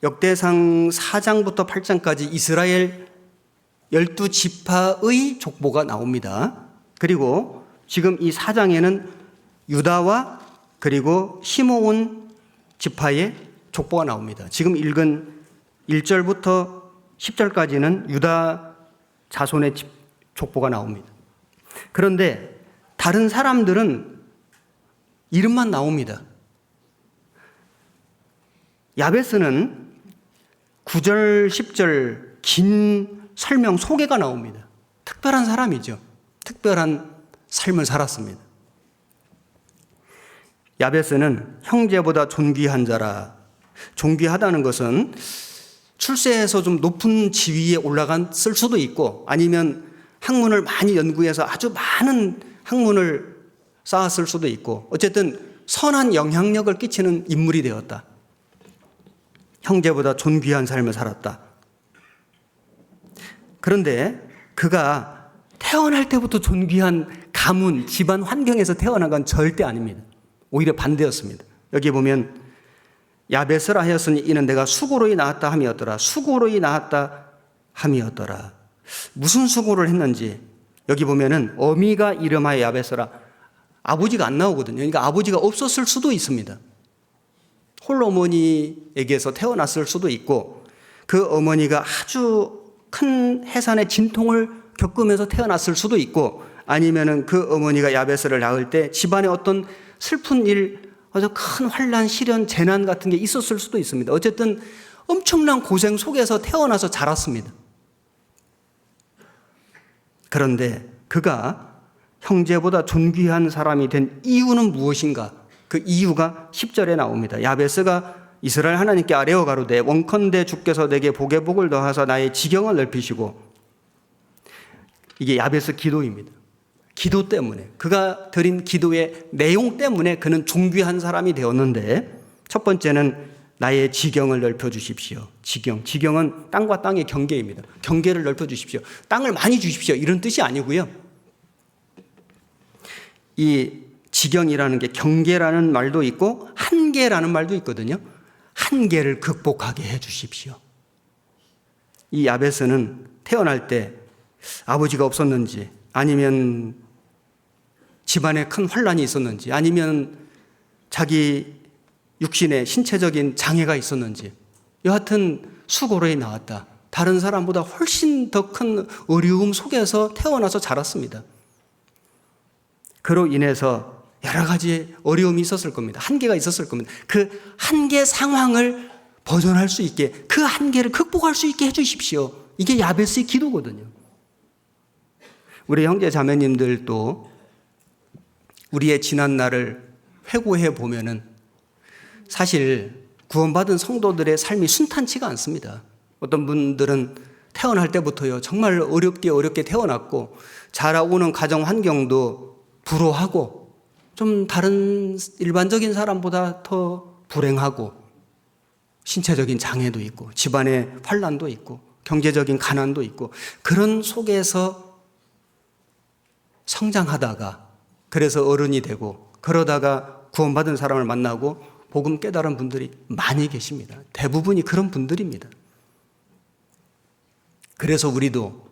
역대상 4장부터 8장까지 이스라엘 12지파의 족보가 나옵니다. 그리고 지금 이 4장에는 유다와 그리고 시므온 지파의 족보가 나옵니다. 지금 읽은 1절부터 10절까지는 유다 자손의 족보가 나옵니다. 그런데 다른 사람들은 이름만 나옵니다. 야베스는 9절, 10절 긴 설명, 소개가 나옵니다. 특별한 사람이죠. 특별한 삶을 살았습니다. 야베스는 형제보다 존귀한 자라. 존귀하다는 것은 출세해서 좀 높은 지위에 올라갔을 수도 있고 아니면 학문을 많이 연구해서 아주 많은 학문을 쌓았을 수도 있고 어쨌든 선한 영향력을 끼치는 인물이 되었다. 형제보다 존귀한 삶을 살았다. 그런데 그가 태어날 때부터 존귀한 가문, 집안 환경에서 태어난 건 절대 아닙니다. 오히려 반대였습니다. 여기 보면 야베스라 하였으니 이는 내가 수고로이 낳았다 함이었더라. 수고로이 낳았다 함이었더라. 무슨 수고를 했는지 여기 보면은 어미가 이름하여 야베스라. 아버지가 안 나오거든요. 그러니까 아버지가 없었을 수도 있습니다. 홀어머니에게서 태어났을 수도 있고 그 어머니가 아주 큰 해산의 진통을 겪으면서 태어났을 수도 있고 아니면은 그 어머니가 야베스를 낳을 때 집안에 어떤 슬픈 일, 아주 큰 환난, 시련, 재난 같은 게 있었을 수도 있습니다. 어쨌든 엄청난 고생 속에서 태어나서 자랐습니다. 그런데 그가 형제보다 존귀한 사람이 된 이유는 무엇인가? 그 이유가 10절에 나옵니다. 야베스가 이스라엘 하나님께 아뢰어 가로되 원컨대 주께서 내게 복에 복을 더하사 나의 지경을 넓히시고, 이게 야베스 기도입니다. 기도 때문에, 그가 드린 기도의 내용 때문에 그는 존귀한 사람이 되었는데, 첫 번째는 나의 지경을 넓혀 주십시오. 지경은 땅과 땅의 경계입니다. 경계를 넓혀 주십시오. 땅을 많이 주십시오. 이런 뜻이 아니고요. 이 지경이라는 게 경계라는 말도 있고 한계라는 말도 있거든요. 한계를 극복하게 해 주십시오. 이 야베스는 태어날 때 아버지가 없었는지, 아니면 집안에 큰 환란이 있었는지, 아니면 자기 육신에 신체적인 장애가 있었는지, 여하튼 수고로에 나왔다. 다른 사람보다 훨씬 더 큰 어려움 속에서 태어나서 자랐습니다. 그로 인해서 여러 가지 어려움이 있었을 겁니다. 한계가 있었을 겁니다. 그 한계 상황을 벗어날 수 있게, 그 한계를 극복할 수 있게 해주십시오. 이게 야베스의 기도거든요. 우리 형제 자매님들도 우리의 지난 날을 회고해 보면은 사실 구원받은 성도들의 삶이 순탄치가 않습니다. 어떤 분들은 태어날 때부터요, 정말 어렵게 태어났고, 자라오는 가정 환경도 불우하고, 좀 다른 일반적인 사람보다 더 불행하고, 신체적인 장애도 있고, 집안에 환난도 있고, 경제적인 가난도 있고, 그런 속에서 성장하다가, 그래서 어른이 되고, 그러다가 구원받은 사람을 만나고 복음 깨달은 분들이 많이 계십니다. 대부분이 그런 분들입니다. 그래서 우리도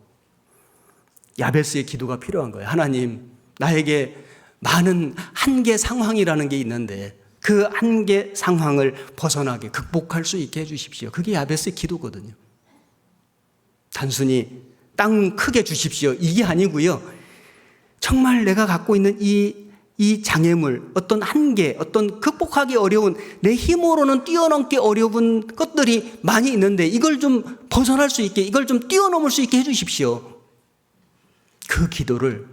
야베스의 기도가 필요한 거예요. 하나님, 나에게 많은 한계 상황이라는 게 있는데 그 한계 상황을 벗어나게, 극복할 수 있게 해주십시오. 그게 야베스의 기도거든요. 단순히 땅 크게 주십시오, 이게 아니고요. 정말 내가 갖고 있는 이 장애물, 어떤 한계, 어떤 극복하기 어려운, 내 힘으로는 뛰어넘기 어려운 것들이 많이 있는데 이걸 좀 벗어날 수 있게, 이걸 좀 뛰어넘을 수 있게 해주십시오. 그 기도를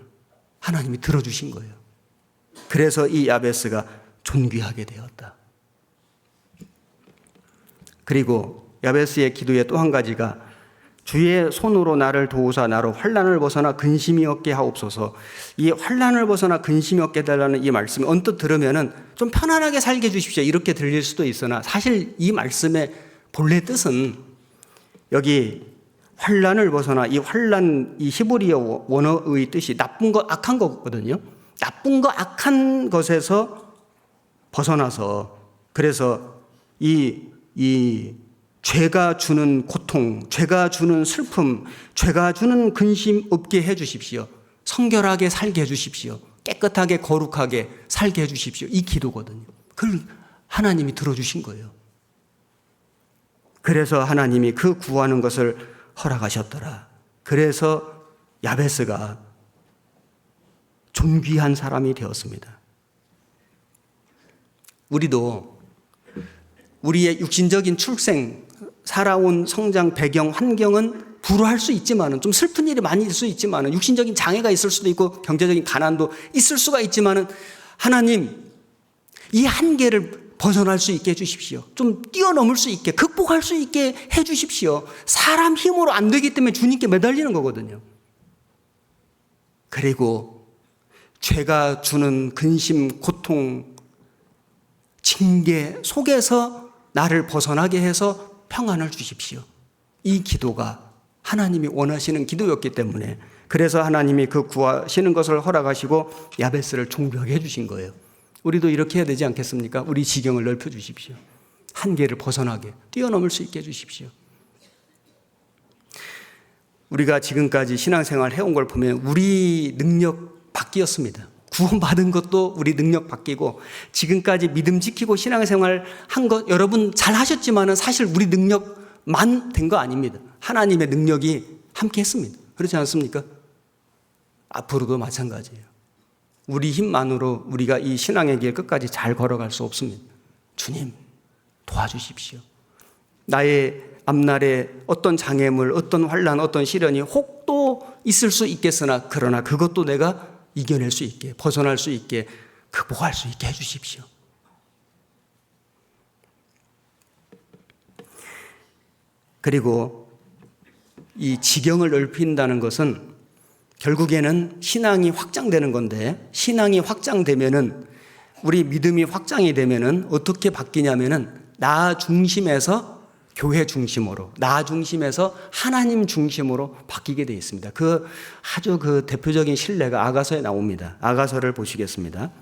하나님이 들어주신 거예요. 그래서 이 야베스가 존귀하게 되었다. 그리고 야베스의 기도의 또 한 가지가 주의 손으로 나를 도우사 나로 환난을 벗어나 근심이 없게 하옵소서. 이 환난을 벗어나 근심이 없게 해달라는 이 말씀을 언뜻 들으면은 좀 편안하게 살게 해주십시오, 이렇게 들릴 수도 있으나, 사실 이 말씀의 본래 뜻은 여기 환난을 벗어나, 이 환난, 이 히브리어 원어의 뜻이 나쁜 것, 악한 거거든요. 나쁜 것, 악한 것에서 벗어나서, 그래서 이 죄가 주는 고통, 죄가 주는 슬픔, 죄가 주는 근심 없게 해 주십시오. 성결하게 살게 해 주십시오. 깨끗하게 거룩하게 살게 해 주십시오. 이 기도거든요. 그걸 하나님이 들어주신 거예요. 그래서 하나님이 그 구하는 것을 허락하셨더라. 그래서 야베스가 존귀한 사람이 되었습니다. 우리도 우리의 육신적인 출생, 살아온 성장 배경, 환경은 불우할 수 있지만은, 좀 슬픈 일이 많이 있을 수 있지만은, 육신적인 장애가 있을 수도 있고 경제적인 가난도 있을 수가 있지만은, 하나님 이 한계를 벗어날 수 있게 해주십시오. 좀 뛰어넘을 수 있게, 극복할 수 있게 해주십시오. 사람 힘으로 안 되기 때문에 주님께 매달리는 거거든요. 그리고 죄가 주는 근심, 고통, 징계 속에서 나를 벗어나게 해서 평안을 주십시오. 이 기도가 하나님이 원하시는 기도였기 때문에, 그래서 하나님이 그 구하시는 것을 허락하시고 야베스를 존귀하게 해주신 거예요. 우리도 이렇게 해야 되지 않겠습니까? 우리 지경을 넓혀 주십시오. 한계를 벗어나게, 뛰어넘을 수 있게 해주십시오. 우리가 지금까지 신앙생활 해온 걸 보면 우리 능력 밖이었습니다. 구원받은 것도 우리 능력 바뀌고 지금까지 믿음 지키고 신앙생활 한 것 여러분 잘 하셨지만은 사실 우리 능력만 된 거 아닙니다. 하나님의 능력이 함께 했습니다. 그렇지 않습니까? 앞으로도 마찬가지예요. 우리 힘만으로 우리가 이 신앙의 길 끝까지 잘 걸어갈 수 없습니다. 주님 도와주십시오. 나의 앞날에 어떤 장애물, 어떤 환난, 어떤 시련이 혹도 있을 수 있겠으나 그러나 그것도 내가 이겨낼 수 있게, 벗어날 수 있게, 극복할 수 있게 해주십시오. 그리고 이 지경을 넓힌다는 것은 결국에는 신앙이 확장되는 건데, 신앙이 확장되면은, 우리 믿음이 확장이 되면은 어떻게 바뀌냐면은 나 중심에서 교회 중심으로, 나 중심에서 하나님 중심으로 바뀌게 되어 있습니다. 아주 대표적인 신뢰가 아가서에 나옵니다. 아가서를 보시겠습니다.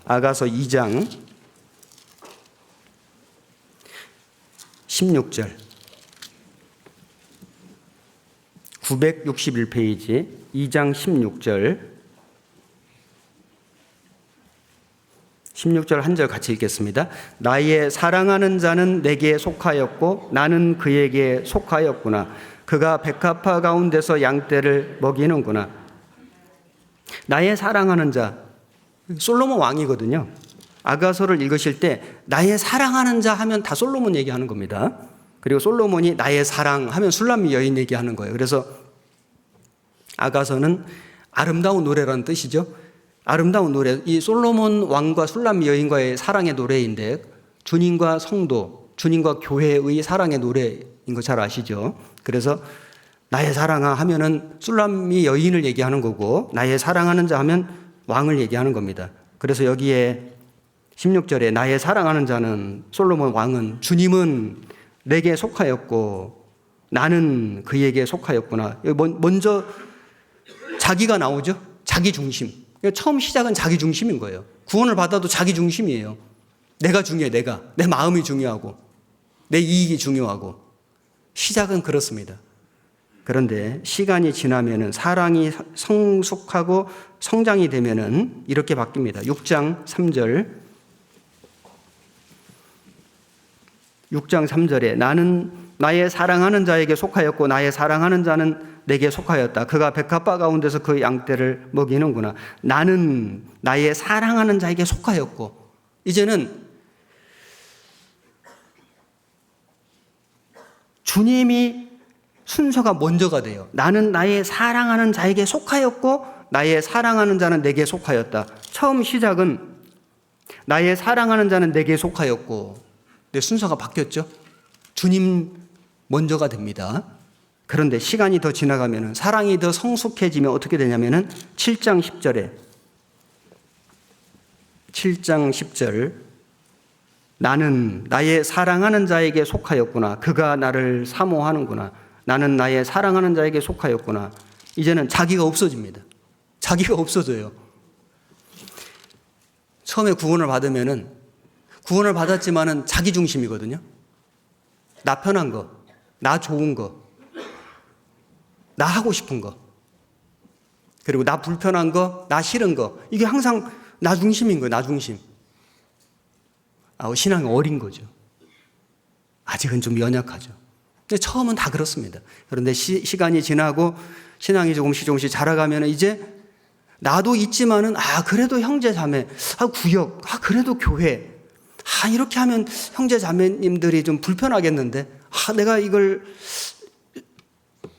아가서 2장 16절 961페이지 2장 16절 한 절 같이 읽겠습니다. 나의 사랑하는 자는 내게 속하였고 나는 그에게 속하였구나. 그가 백합화 가운데서 양떼를 먹이는구나. 나의 사랑하는 자, 솔로몬 왕이거든요. 아가서를 읽으실 때 나의 사랑하는 자 하면 다 솔로몬 얘기하는 겁니다. 그리고 솔로몬이 나의 사랑 하면 술람미 여인 얘기하는 거예요. 그래서 아가서는 아름다운 노래라는 뜻이죠. 아름다운 노래, 이 솔로몬 왕과 술람미 여인과의 사랑의 노래인데 주님과 성도, 주님과 교회의 사랑의 노래인 거 잘 아시죠? 그래서 나의 사랑아 하면은 술람미 여인을 얘기하는 거고 나의 사랑하는 자 하면 왕을 얘기하는 겁니다. 그래서 여기에 16절에 나의 사랑하는 자는 솔로몬 왕은 주님은 내게 속하였고 나는 그에게 속하였구나. 먼저 자기가 나오죠. 자기 중심. 처음 시작은 자기 중심인 거예요. 구원을 받아도 자기 중심이에요. 내가 중요해, 내 마음이 중요하고, 내 이익이 중요하고. 시작은 그렇습니다. 그런데 시간이 지나면은 사랑이 성숙하고 성장이 되면은 이렇게 바뀝니다. 6장 3절에 나는 나의 사랑하는 자에게 속하였고 나의 사랑하는 자는 내게 속하였다. 그가 백합화 가운데서 그 양떼를 먹이는구나. 나는 나의 사랑하는 자에게 속하였고, 이제는 주님이 순서가 먼저가 돼요. 나는 나의 사랑하는 자에게 속하였고 나의 사랑하는 자는 내게 속하였다. 처음 시작은 나의 사랑하는 자는 내게 속하였고, 내 순서가 바뀌었죠. 주님 먼저가 됩니다. 그런데 시간이 더 지나가면 사랑이 더 성숙해지면 어떻게 되냐면은 7장 10절 나는 나의 사랑하는 자에게 속하였구나. 그가 나를 사모하는구나. 나는 나의 사랑하는 자에게 속하였구나. 이제는 자기가 없어집니다. 자기가 없어져요. 처음에 구원을 받으면은 구원을 받았지만은 자기 중심이거든요. 나 편한 거, 나 좋은 거, 나 하고 싶은 거, 그리고 나 불편한 거, 나 싫은 거, 이게 항상 나 중심인 거예요. 나 중심. 신앙이 어린 거죠. 아직은 좀 연약하죠. 근데 처음은 다 그렇습니다. 그런데 시간이 지나고 신앙이 조금씩 자라가면 이제 나도 있지만은 그래도 형제 자매, 구역, 그래도 교회, 이렇게 하면 형제 자매님들이 좀 불편하겠는데, 내가 이걸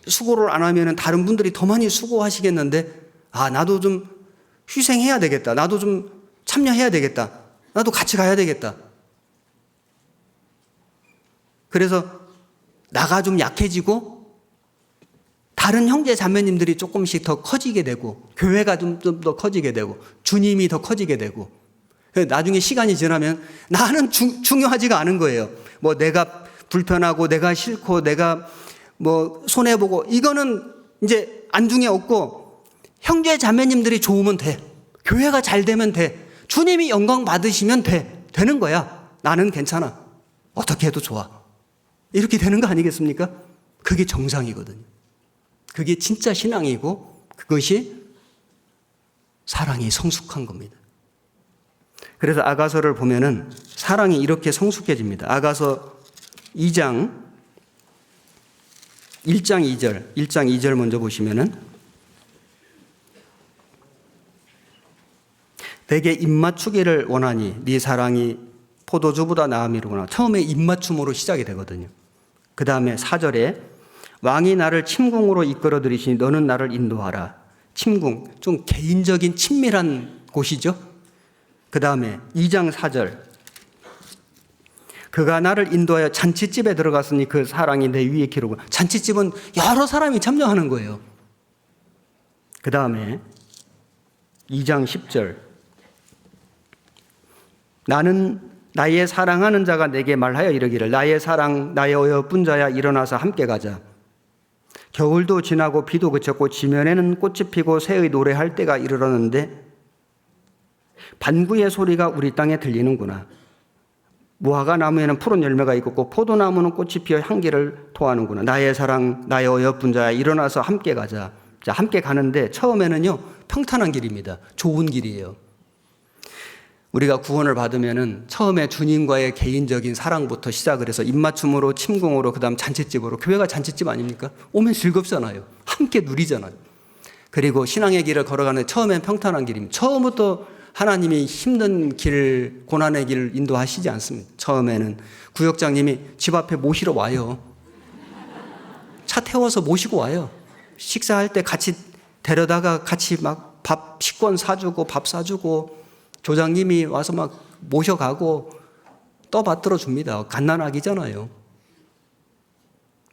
수고를 안 하면 다른 분들이 더 많이 수고하시겠는데, 나도 좀 희생해야 되겠다. 나도 좀 참여해야 되겠다. 나도 같이 가야 되겠다. 그래서 나가 좀 약해지고 다른 형제 자매님들이 조금씩 더 커지게 되고 교회가 좀 더 커지게 되고 주님이 더 커지게 되고 나중에 시간이 지나면 나는 중요하지가 않은 거예요. 뭐 내가 불편하고 내가 싫고 내가 뭐 손해보고 이거는 이제 안중에 없고 형제 자매님들이 좋으면 돼. 교회가 잘 되면 돼. 주님이 영광 받으시면 되는 거야. 나는 괜찮아. 어떻게 해도 좋아. 이렇게 되는 거 아니겠습니까? 그게 정상이거든요. 그게 진짜 신앙이고 그것이 사랑이 성숙한 겁니다. 그래서 아가서를 보면은 사랑이 이렇게 성숙해집니다. 아가서 1장 2절 먼저 보시면은 내게 입맞추기를 원하니 네 사랑이 포도주보다 나음이로구나. 처음에 입맞춤으로 시작이 되거든요. 그 다음에 4절에 왕이 나를 침궁으로 이끌어 들이시니 너는 나를 인도하라. 침궁, 좀 개인적인 친밀한 곳이죠. 그 다음에 2장 4절 그가 나를 인도하여 잔치집에 들어갔으니 그 사랑이 내 위에 기록을. 잔치집은 여러 사람이 참여하는 거예요. 그 다음에 2장 10절 나는 나의 사랑하는 자가 내게 말하여 이르기를 나의 사랑 나의 어여쁜 자야 일어나서 함께 가자. 겨울도 지나고 비도 그쳤고 지면에는 꽃이 피고 새의 노래할 때가 이르렀는데 반구의 소리가 우리 땅에 들리는구나. 무화과 나무에는 푸른 열매가 있고 포도나무는 꽃이 피어 향기를 토하는구나. 나의 사랑 나의 어여쁜 자야 일어나서 함께 가자. 자, 함께 가는데 처음에는요 평탄한 길입니다. 좋은 길이에요. 우리가 구원을 받으면은 처음에 주님과의 개인적인 사랑부터 시작을 해서 입맞춤으로 침공으로 그다음 잔치집으로. 교회가 잔치집 아닙니까? 오면 즐겁잖아요. 함께 누리잖아요. 그리고 신앙의 길을 걸어가는 처음엔 평탄한 길입니다. 처음부터 하나님이 힘든 길, 고난의 길을 인도하시지 않습니다. 처음에는 구역장님이 집 앞에 모시러 와요. 차 태워서 모시고 와요. 식사할 때 같이 데려다가 같이 막 밥 식권 사주고 밥 사주고 조장님이 와서 막 모셔가고 떠받들어 줍니다. 갓난아기잖아요.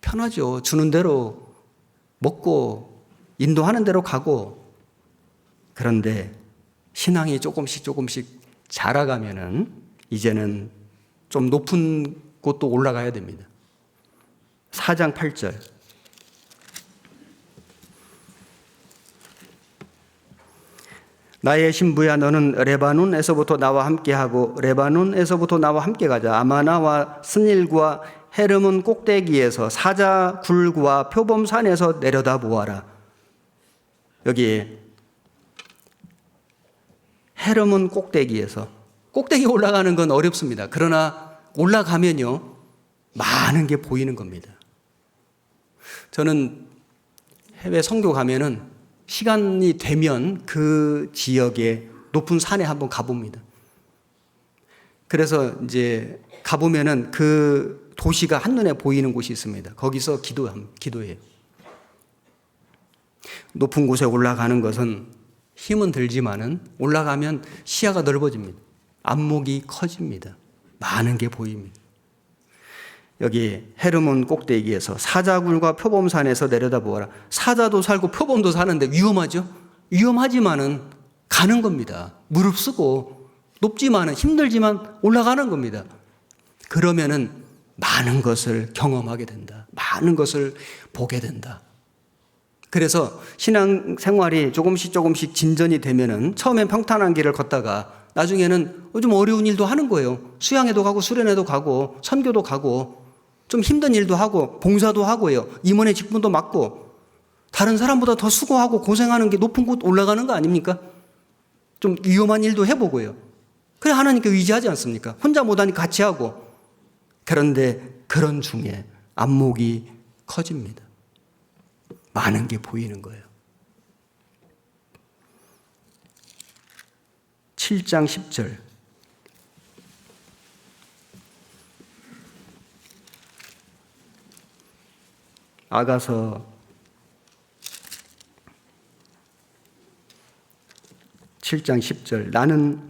편하죠. 주는 대로 먹고 인도하는 대로 가고. 그런데 신앙이 조금씩 자라가면은 이제는 좀 높은 곳도 올라가야 됩니다. 4장 8절 나의 신부야 너는 레바논에서부터 나와 함께하고 레바논에서부터 나와 함께 가자. 아마나와 스닐과 헤르몬 꼭대기에서 사자 굴과 표범산에서 내려다 보아라. 여기 헤르몬 꼭대기에서 꼭대기 올라가는 건 어렵습니다. 그러나 올라가면요 많은 게 보이는 겁니다. 저는 해외 선교 가면은 시간이 되면 그 지역의 높은 산에 한번 가봅니다. 그래서 이제 가보면은 그 도시가 한눈에 보이는 곳이 있습니다. 거기서 기도해요. 높은 곳에 올라가는 것은 힘은 들지만은 올라가면 시야가 넓어집니다. 안목이 커집니다. 많은 게 보입니다. 여기 헤르몬 꼭대기에서 사자굴과 표범산에서 내려다보아라. 사자도 살고 표범도 사는데 위험하죠? 위험하지만은 가는 겁니다. 무릅쓰고 높지만은 힘들지만 올라가는 겁니다. 그러면은 많은 것을 경험하게 된다. 많은 것을 보게 된다. 그래서 신앙 생활이 조금씩 진전이 되면은 처음엔 평탄한 길을 걷다가 나중에는 좀 어려운 일도 하는 거예요. 수양회도 가고 수련회도 가고 선교도 가고 좀 힘든 일도 하고 봉사도 하고요. 임원의 직분도 맡고 다른 사람보다 더 수고하고 고생하는 게 높은 곳 올라가는 거 아닙니까? 좀 위험한 일도 해보고요. 그래 하나님께 의지하지 않습니까? 혼자 못하니까 같이 하고. 그런데 그런 중에 안목이 커집니다. 많은 게 보이는 거예요. 7장 10절 아가서 7장 10절 나는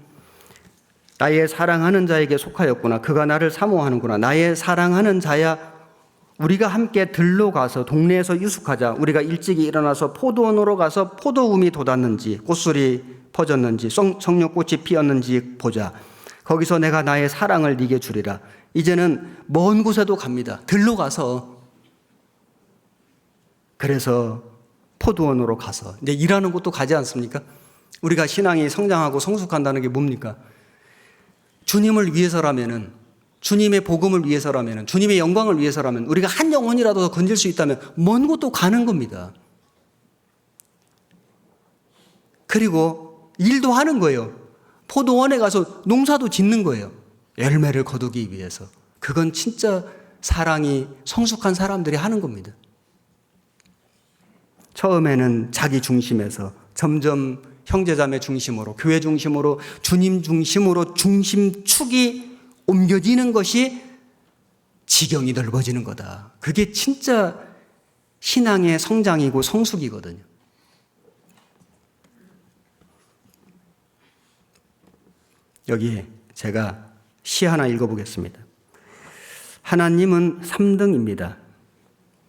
나의 사랑하는 자에게 속하였구나. 그가 나를 사모하는구나. 나의 사랑하는 자야 우리가 함께 들로 가서 동네에서 유숙하자. 우리가 일찍이 일어나서 포도원으로 가서 포도움이 돋았는지 꽃술이 퍼졌는지 석류꽃이 피었는지 보자. 거기서 내가 나의 사랑을 네게 주리라. 이제는 먼 곳에도 갑니다. 들로 가서. 그래서 포도원으로 가서 이제 일하는 곳도 가지 않습니까? 우리가 신앙이 성장하고 성숙한다는 게 뭡니까? 주님을 위해서라면은, 주님의 복음을 위해서라면은, 주님의 영광을 위해서라면 우리가 한 영혼이라도 더 건질 수 있다면 먼 곳도 가는 겁니다. 그리고 일도 하는 거예요. 포도원에 가서 농사도 짓는 거예요. 열매를 거두기 위해서. 그건 진짜 사랑이 성숙한 사람들이 하는 겁니다. 처음에는 자기 중심에서 점점 형제자매 중심으로, 교회 중심으로, 주님 중심으로 중심축이 옮겨지는 것이 지경이 넓어지는 거다. 그게 진짜 신앙의 성장이고 성숙이거든요. 여기 제가 시 하나 읽어보겠습니다. 하나님은 3등입니다.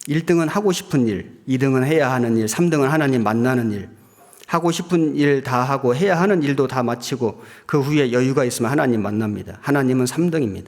1등은 하고 싶은 일, 2등은 해야 하는 일, 3등은 하나님 만나는 일. 하고 싶은 일 다 하고 해야 하는 일도 다 마치고 그 후에 여유가 있으면 하나님 만납니다. 하나님은 3등입니다.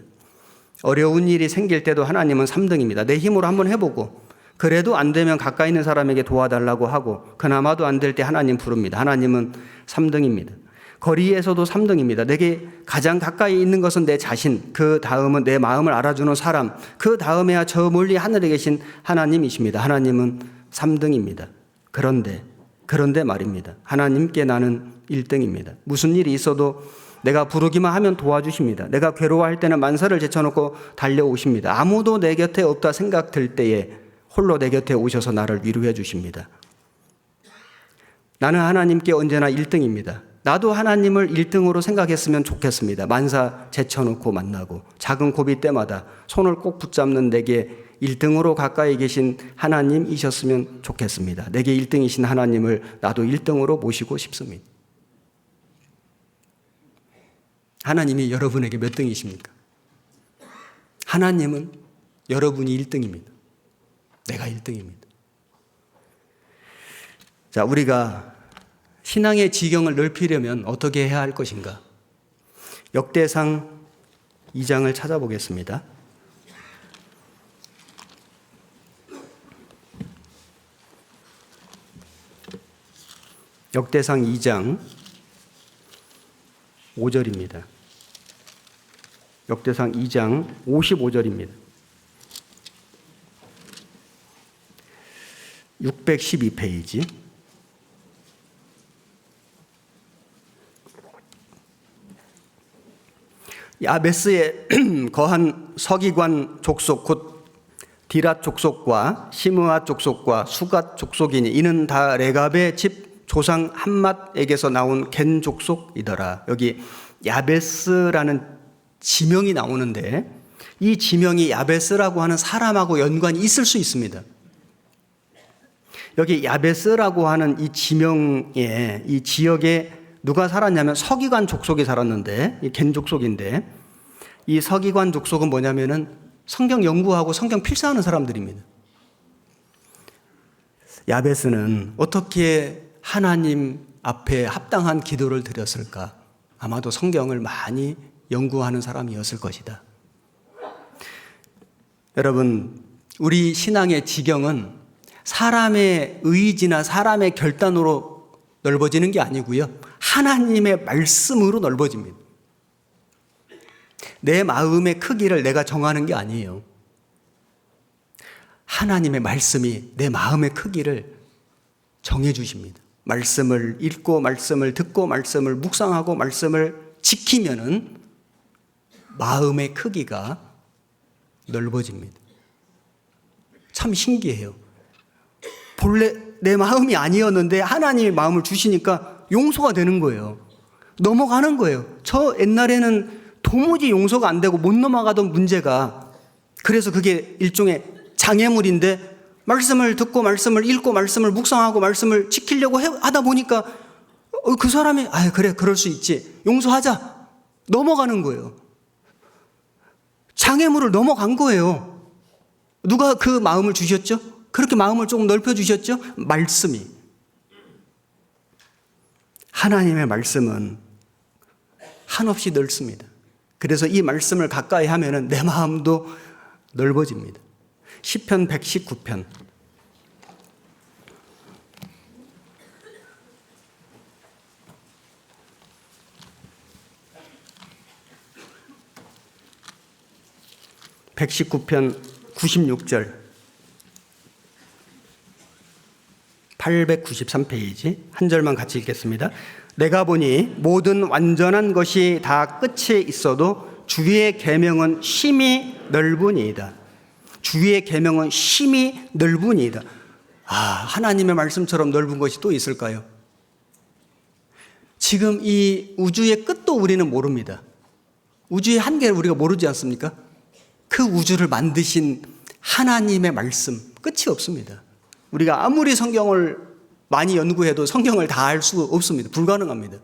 어려운 일이 생길 때도 하나님은 3등입니다. 내 힘으로 한번 해보고 그래도 안 되면 가까이 있는 사람에게 도와달라고 하고 그나마도 안 될 때 하나님 부릅니다. 하나님은 3등입니다. 거리에서도 3등입니다. 내게 가장 가까이 있는 것은 내 자신, 그 다음은 내 마음을 알아주는 사람, 그 다음에야 저 멀리 하늘에 계신 하나님이십니다. 하나님은 3등입니다. 그런데 말입니다. 하나님께 나는 1등입니다. 무슨 일이 있어도 내가 부르기만 하면 도와주십니다. 내가 괴로워할 때는 만사를 제쳐놓고 달려오십니다. 아무도 내 곁에 없다 생각될 때에 홀로 내 곁에 오셔서 나를 위로해 주십니다. 나는 하나님께 언제나 1등입니다. 나도 하나님을 1등으로 생각했으면 좋겠습니다. 만사 제쳐놓고 만나고 작은 고비 때마다 손을 꼭 붙잡는 내게 1등으로 가까이 계신 하나님이셨으면 좋겠습니다. 내게 1등이신 하나님을 나도 1등으로 모시고 싶습니다. 하나님이 여러분에게 몇 등이십니까? 하나님은 여러분이 1등입니다. 내가 1등입니다. 자, 우리가 신앙의 지경을 넓히려면 어떻게 해야 할 것인가? 역대상 2장을 찾아보겠습니다. 역대상 2장 5절입니다. 역대상 2장 55절입니다. 612페이지. 야베스에 거한 서기관 족속 곧 디랏 족속과 시므앗 족속과 수갓 족속이니 이는 다 레갑의 집 조상 한맛에게서 나온 겐 족속이더라. 여기 야베스라는 지명이 나오는데 이 지명이 야베스라고 하는 사람하고 연관이 있을 수 있습니다. 여기 야베스라고 하는 이 지명에 이 지역에 누가 살았냐면 서기관 족속이 살았는데 이 겐 족속인데 이 서기관 족속은 뭐냐면은 성경 연구하고 성경 필사하는 사람들입니다. 야베스는 어떻게 하나님 앞에 합당한 기도를 드렸을까? 아마도 성경을 많이 연구하는 사람이었을 것이다. 여러분, 우리 신앙의 지경은 사람의 의지나 사람의 결단으로 넓어지는 게 아니고요. 하나님의 말씀으로 넓어집니다. 내 마음의 크기를 내가 정하는 게 아니에요. 하나님의 말씀이 내 마음의 크기를 정해 주십니다. 말씀을 읽고 말씀을 듣고 말씀을 묵상하고 말씀을 지키면은 마음의 크기가 넓어집니다. 참 신기해요. 본래 내 마음이 아니었는데 하나님이 마음을 주시니까 용서가 되는 거예요. 넘어가는 거예요. 저 옛날에는 도무지 용서가 안 되고 못 넘어가던 문제가 그래서 그게 일종의 장애물인데 말씀을 듣고 말씀을 읽고 말씀을 묵상하고 말씀을 지키려고 하다 보니까 그 사람이 그래 그럴 수 있지 용서하자 넘어가는 거예요. 장애물을 넘어간 거예요. 누가 그 마음을 주셨죠? 그렇게 마음을 조금 넓혀주셨죠? 말씀이. 하나님의 말씀은 한없이 넓습니다. 그래서 이 말씀을 가까이 하면은 내 마음도 넓어집니다. 시편 119편. (119편) 96절 893페이지 한 절만 같이 읽겠습니다. 내가 보니 모든 완전한 것이 다 끝이 있어도 주의 계명은 심히 넓으니이다. 주의 계명은 심히 넓으니이다. 하나님의 말씀처럼 넓은 것이 또 있을까요? 지금 이 우주의 끝도 우리는 모릅니다. 우주의 한계를 우리가 모르지 않습니까? 그 우주를 만드신 하나님의 말씀, 끝이 없습니다. 우리가 아무리 성경을 많이 연구해도 성경을 다 알 수 없습니다. 불가능합니다.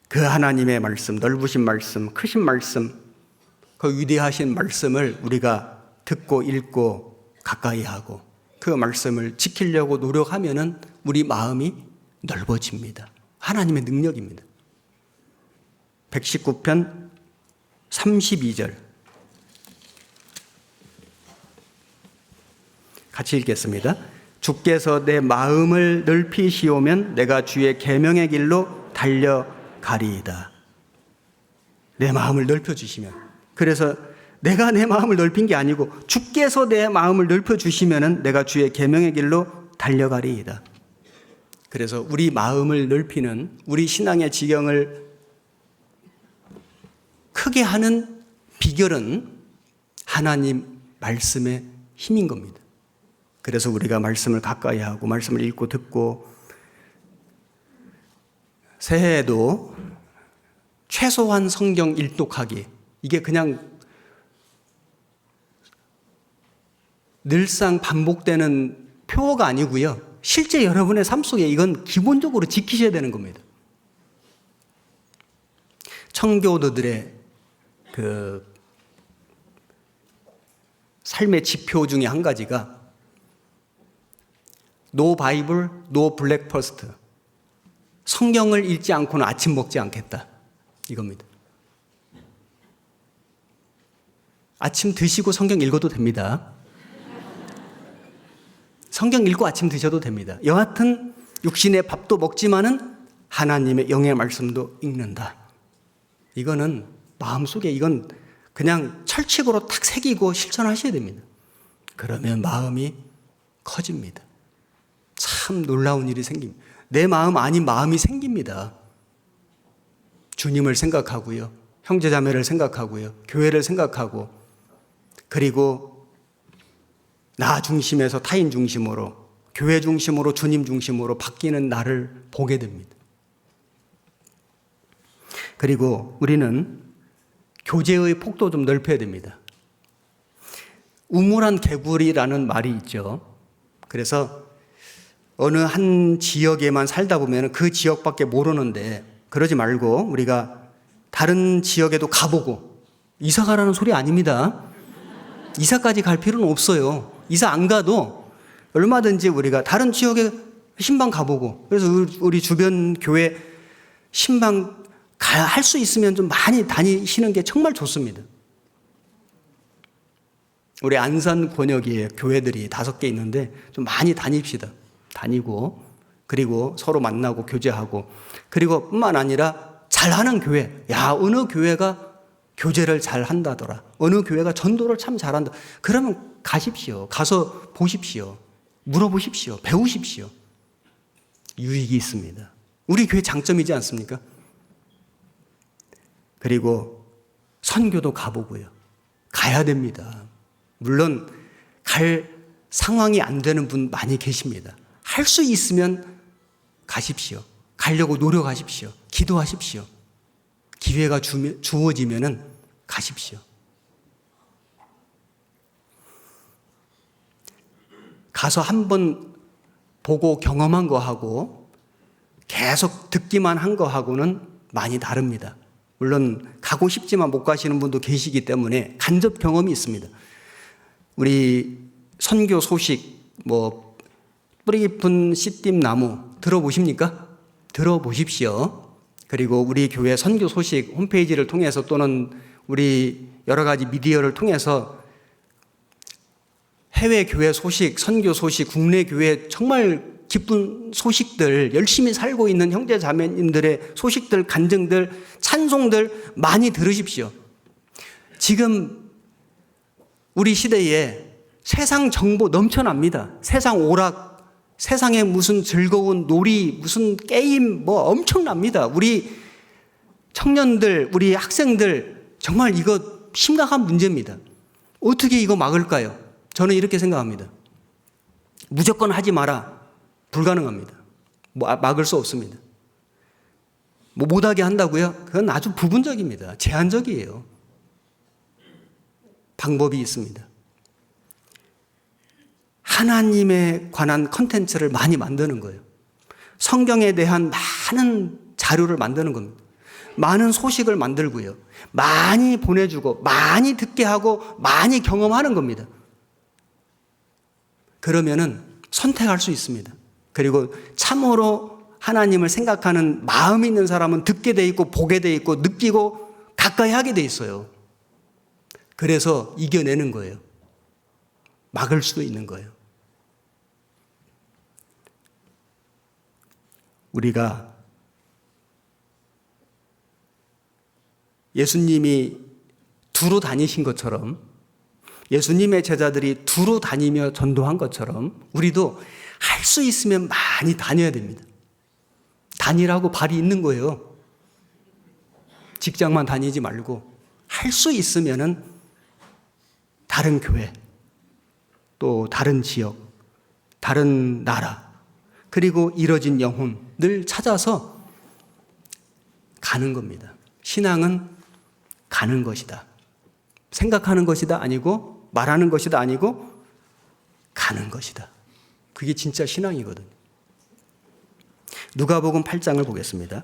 그 하나님의 말씀, 넓으신 말씀, 크신 말씀, 그 위대하신 말씀을 우리가 듣고 읽고 가까이 하고 그 말씀을 지키려고 노력하면은 우리 마음이 넓어집니다. 하나님의 능력입니다. 119편 32절 같이 읽겠습니다. 주께서 내 마음을 넓히시오면 내가 주의 계명의 길로 달려가리이다. 내 마음을 넓혀주시면, 그래서 내가 내 마음을 넓힌 게 아니고 주께서 내 마음을 넓혀주시면 내가 주의 계명의 길로 달려가리이다. 그래서 우리 마음을 넓히는, 우리 신앙의 지경을 크게 하는 비결은 하나님 말씀의 힘인 겁니다. 그래서 우리가 말씀을 가까이 하고 말씀을 읽고 듣고, 새해에도 최소한 성경 일독하기, 이게 그냥 늘상 반복되는 표어가 아니고요. 실제 여러분의 삶 속에 이건 기본적으로 지키셔야 되는 겁니다. 청교도들의 그 삶의 지표 중에 한 가지가 No Bible, No Breakfast. 성경을 읽지 않고는 아침 먹지 않겠다. 이겁니다. 아침 드시고 성경 읽어도 됩니다. 성경 읽고 아침 드셔도 됩니다. 여하튼 육신의 밥도 먹지만은 하나님의 영의 말씀도 읽는다. 이거는 마음속에, 이건 그냥 철칙으로 탁 새기고 실천하셔야 됩니다. 그러면 마음이 커집니다. 참 놀라운 일이 생깁니다. 내 마음 아닌 마음이 생깁니다. 주님을 생각하고요, 형제자매를 생각하고요, 교회를 생각하고, 그리고 나 중심에서 타인 중심으로, 교회 중심으로, 주님 중심으로 바뀌는 나를 보게 됩니다. 그리고 우리는 교제의 폭도 좀 넓혀야 됩니다. 우물안 개구리라는 말이 있죠. 그래서 어느 한 지역에만 살다 보면 그 지역밖에 모르는데, 그러지 말고 우리가 다른 지역에도 가보고, 이사 가라는 소리 아닙니다. 이사까지 갈 필요는 없어요. 이사 안 가도 얼마든지 우리가 다른 지역에 신방 가보고, 그래서 우리 주변 교회 신방 할 수 있으면 좀 많이 다니시는 게 정말 좋습니다. 우리 안산 권역에 교회들이 5개 있는데 좀 많이 다닙시다. 다니고, 그리고 서로 만나고 교제하고, 그리고 뿐만 아니라 잘하는 교회, 야, 어느 교회가 교제를 잘 한다더라, 어느 교회가 전도를 참 잘한다, 그러면 가십시오. 가서 보십시오. 물어보십시오. 배우십시오. 유익이 있습니다. 우리 교회 장점이지 않습니까? 그리고 선교도 가보고요. 가야 됩니다. 물론 갈 상황이 안 되는 분 많이 계십니다. 할 수 있으면 가십시오. 가려고 노력하십시오. 기도하십시오. 기회가 주어지면은 가십시오. 가서 한번 보고 경험한 거하고 계속 듣기만 한 거하고는 많이 다릅니다. 물론 가고 싶지만 못 가시는 분도 계시기 때문에 간접 경험이 있습니다. 우리 선교 소식, 뿌리 깊은 씨띠 나무 들어보십니까? 들어보십시오. 그리고 우리 교회 선교 소식 홈페이지를 통해서 또는 우리 여러 가지 미디어를 통해서 해외 교회 소식, 선교 소식, 국내 교회 정말 기쁜 소식들, 열심히 살고 있는 형제 자매님들의 소식들, 간증들, 찬송들 많이 들으십시오. 지금 우리 시대에 세상 정보 넘쳐납니다. 세상 오락, 세상에 무슨 즐거운 놀이, 무슨 게임 뭐 엄청납니다. 우리 청년들, 우리 학생들 정말 이거 심각한 문제입니다. 어떻게 이거 막을까요? 저는 이렇게 생각합니다. 무조건 하지 마라. 불가능합니다. 막을 수 없습니다. 못하게 한다고요? 그건 아주 부분적입니다. 제한적이에요. 방법이 있습니다. 하나님에 관한 컨텐츠를 많이 만드는 거예요. 성경에 대한 많은 자료를 만드는 겁니다. 많은 소식을 만들고요. 많이 보내주고 많이 듣게 하고 많이 경험하는 겁니다. 그러면은 선택할 수 있습니다. 그리고 참으로 하나님을 생각하는 마음이 있는 사람은 듣게 돼 있고 보게 돼 있고 느끼고 가까이 하게 돼 있어요. 그래서 이겨내는 거예요. 막을 수도 있는 거예요. 우리가 예수님이 두루 다니신 것처럼, 예수님의 제자들이 두루 다니며 전도한 것처럼 우리도 할 수 있으면 많이 다녀야 됩니다. 다니라고 발이 있는 거예요. 직장만 다니지 말고 할 수 있으면은 다른 교회, 또 다른 지역, 다른 나라, 그리고 이뤄진 영혼을 찾아서 가는 겁니다. 신앙은 가는 것이다. 생각하는 것이다 아니고, 말하는 것이다 아니고, 가는 것이다. 그게 진짜 신앙이거든요. 누가복음 8장을 보겠습니다.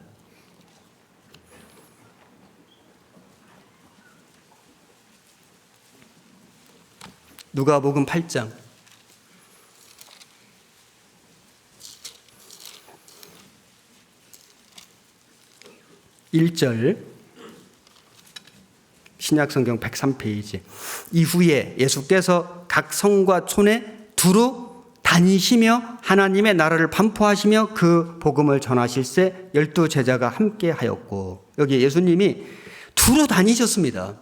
누가복음 8장 1절, 신약성경 103페이지. 이후에 예수께서 각 성과 촌에 두루 다니시며 하나님의 나라를 반포하시며 그 복음을 전하실세 12 제자가 함께 하였고. 여기 예수님이 두루 다니셨습니다.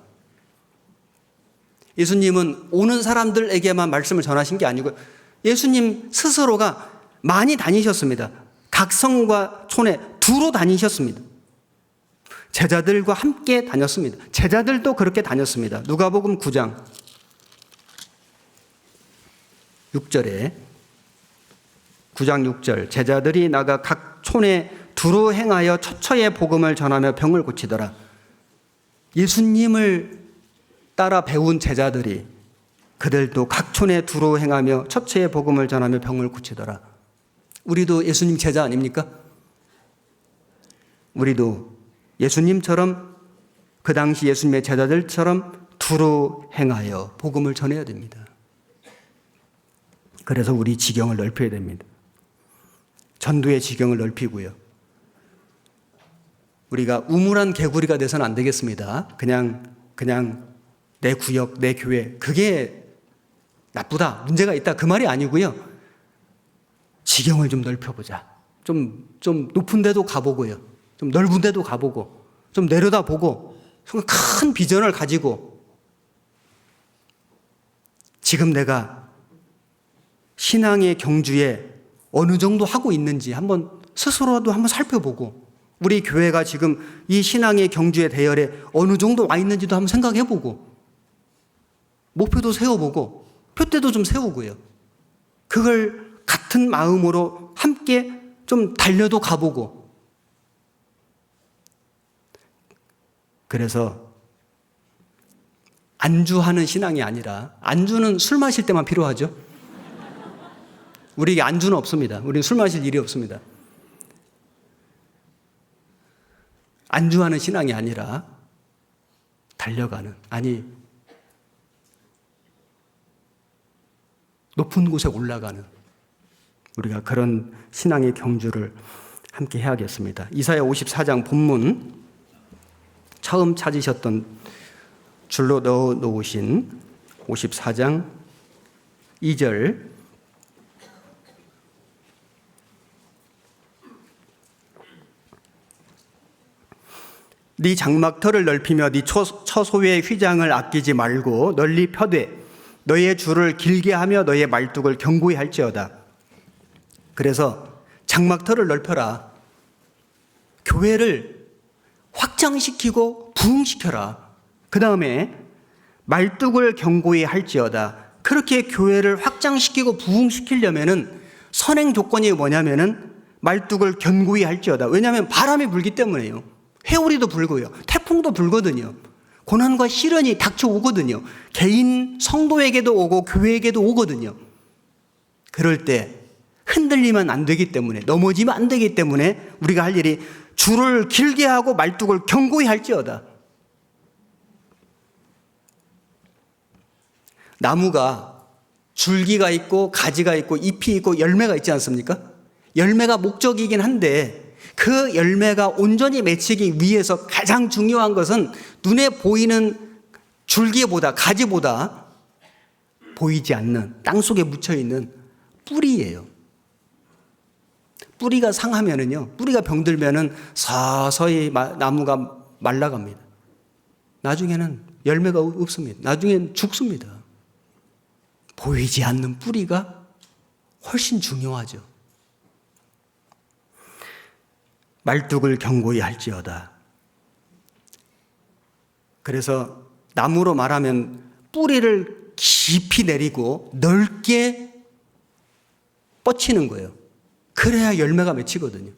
예수님은 오는 사람들에게만 말씀을 전하신 게 아니고 예수님 스스로가 많이 다니셨습니다. 각 성과 촌에 두루 다니셨습니다. 제자들과 함께 다녔습니다. 제자들도 그렇게 다녔습니다. 누가복음 9장 6절에 9장 6절, 제자들이 나가 각 촌에 두루 행하여 처처의 복음을 전하며 병을 고치더라. 예수님을 따라 배운 제자들이 그들도 각 촌에 두루 행하며 처처의 복음을 전하며 병을 고치더라. 우리도 예수님 제자 아닙니까? 우리도 예수님처럼, 그 당시 예수님의 제자들처럼 두루 행하여 복음을 전해야 됩니다. 그래서 우리 지경을 넓혀야 됩니다. 전도의 지경을 넓히고요. 우리가 우물한 개구리가 돼서는 안 되겠습니다. 그냥 내 구역, 내 교회, 그게 나쁘다, 문제가 있다, 그 말이 아니고요. 지경을 좀 넓혀보자. 좀 높은 데도 가보고요. 좀 넓은 데도 가보고, 좀 내려다보고, 큰 비전을 가지고, 지금 내가 신앙의 경주에 어느 정도 하고 있는지 스스로도 한번 살펴보고, 우리 교회가 지금 이 신앙의 경주의 대열에 어느 정도 와 있는지도 한번 생각해보고, 목표도 세워보고, 표대도 좀 세우고요. 그걸 같은 마음으로 함께 좀 달려도 가보고. 그래서 안주하는 신앙이 아니라, 안주는 술 마실 때만 필요하죠. 우리에게 안주는 없습니다. 우리는 술 마실 일이 없습니다. 안주하는 신앙이 아니라 달려가는, 아니 높은 곳에 올라가는, 우리가 그런 신앙의 경주를 함께 해야겠습니다. 이사야 54장 본문 처음 찾으셨던 줄로 넣어 놓으신 54장 2절, 네 장막터를 넓히며 네 처소의 휘장을 아끼지 말고 널리 펴되 너의 줄을 길게 하며 너의 말뚝을 견고히 할지어다. 그래서 장막터를 넓혀라. 교회를 확장시키고 부흥시켜라. 그 다음에 말뚝을 견고히 할지어다. 그렇게 교회를 확장시키고 부흥시키려면은 선행 조건이 뭐냐면은 말뚝을 견고히 할지어다. 왜냐하면 바람이 불기 때문에요. 회오리도 불고요. 태풍도 불거든요. 고난과 시련이 닥쳐오거든요. 개인 성도에게도 오고 교회에게도 오거든요. 그럴 때 흔들리면 안 되기 때문에, 넘어지면 안 되기 때문에 우리가 할 일이 줄을 길게 하고 말뚝을 견고히 할지어다. 나무가 줄기가 있고 가지가 있고 잎이 있고 열매가 있지 않습니까? 열매가 목적이긴 한데 그 열매가 온전히 맺히기 위해서 가장 중요한 것은 눈에 보이는 줄기보다 가지보다 보이지 않는 땅속에 묻혀있는 뿌리예요. 뿌리가 상하면은요, 뿌리가 병들면은 서서히 나무가 말라갑니다. 나중에는 열매가 없습니다. 나중엔 죽습니다. 보이지 않는 뿌리가 훨씬 중요하죠. 말뚝을 견고히 할지어다. 그래서 나무로 말하면 뿌리를 깊이 내리고 넓게 뻗치는 거예요. 그래야 열매가 맺히거든요.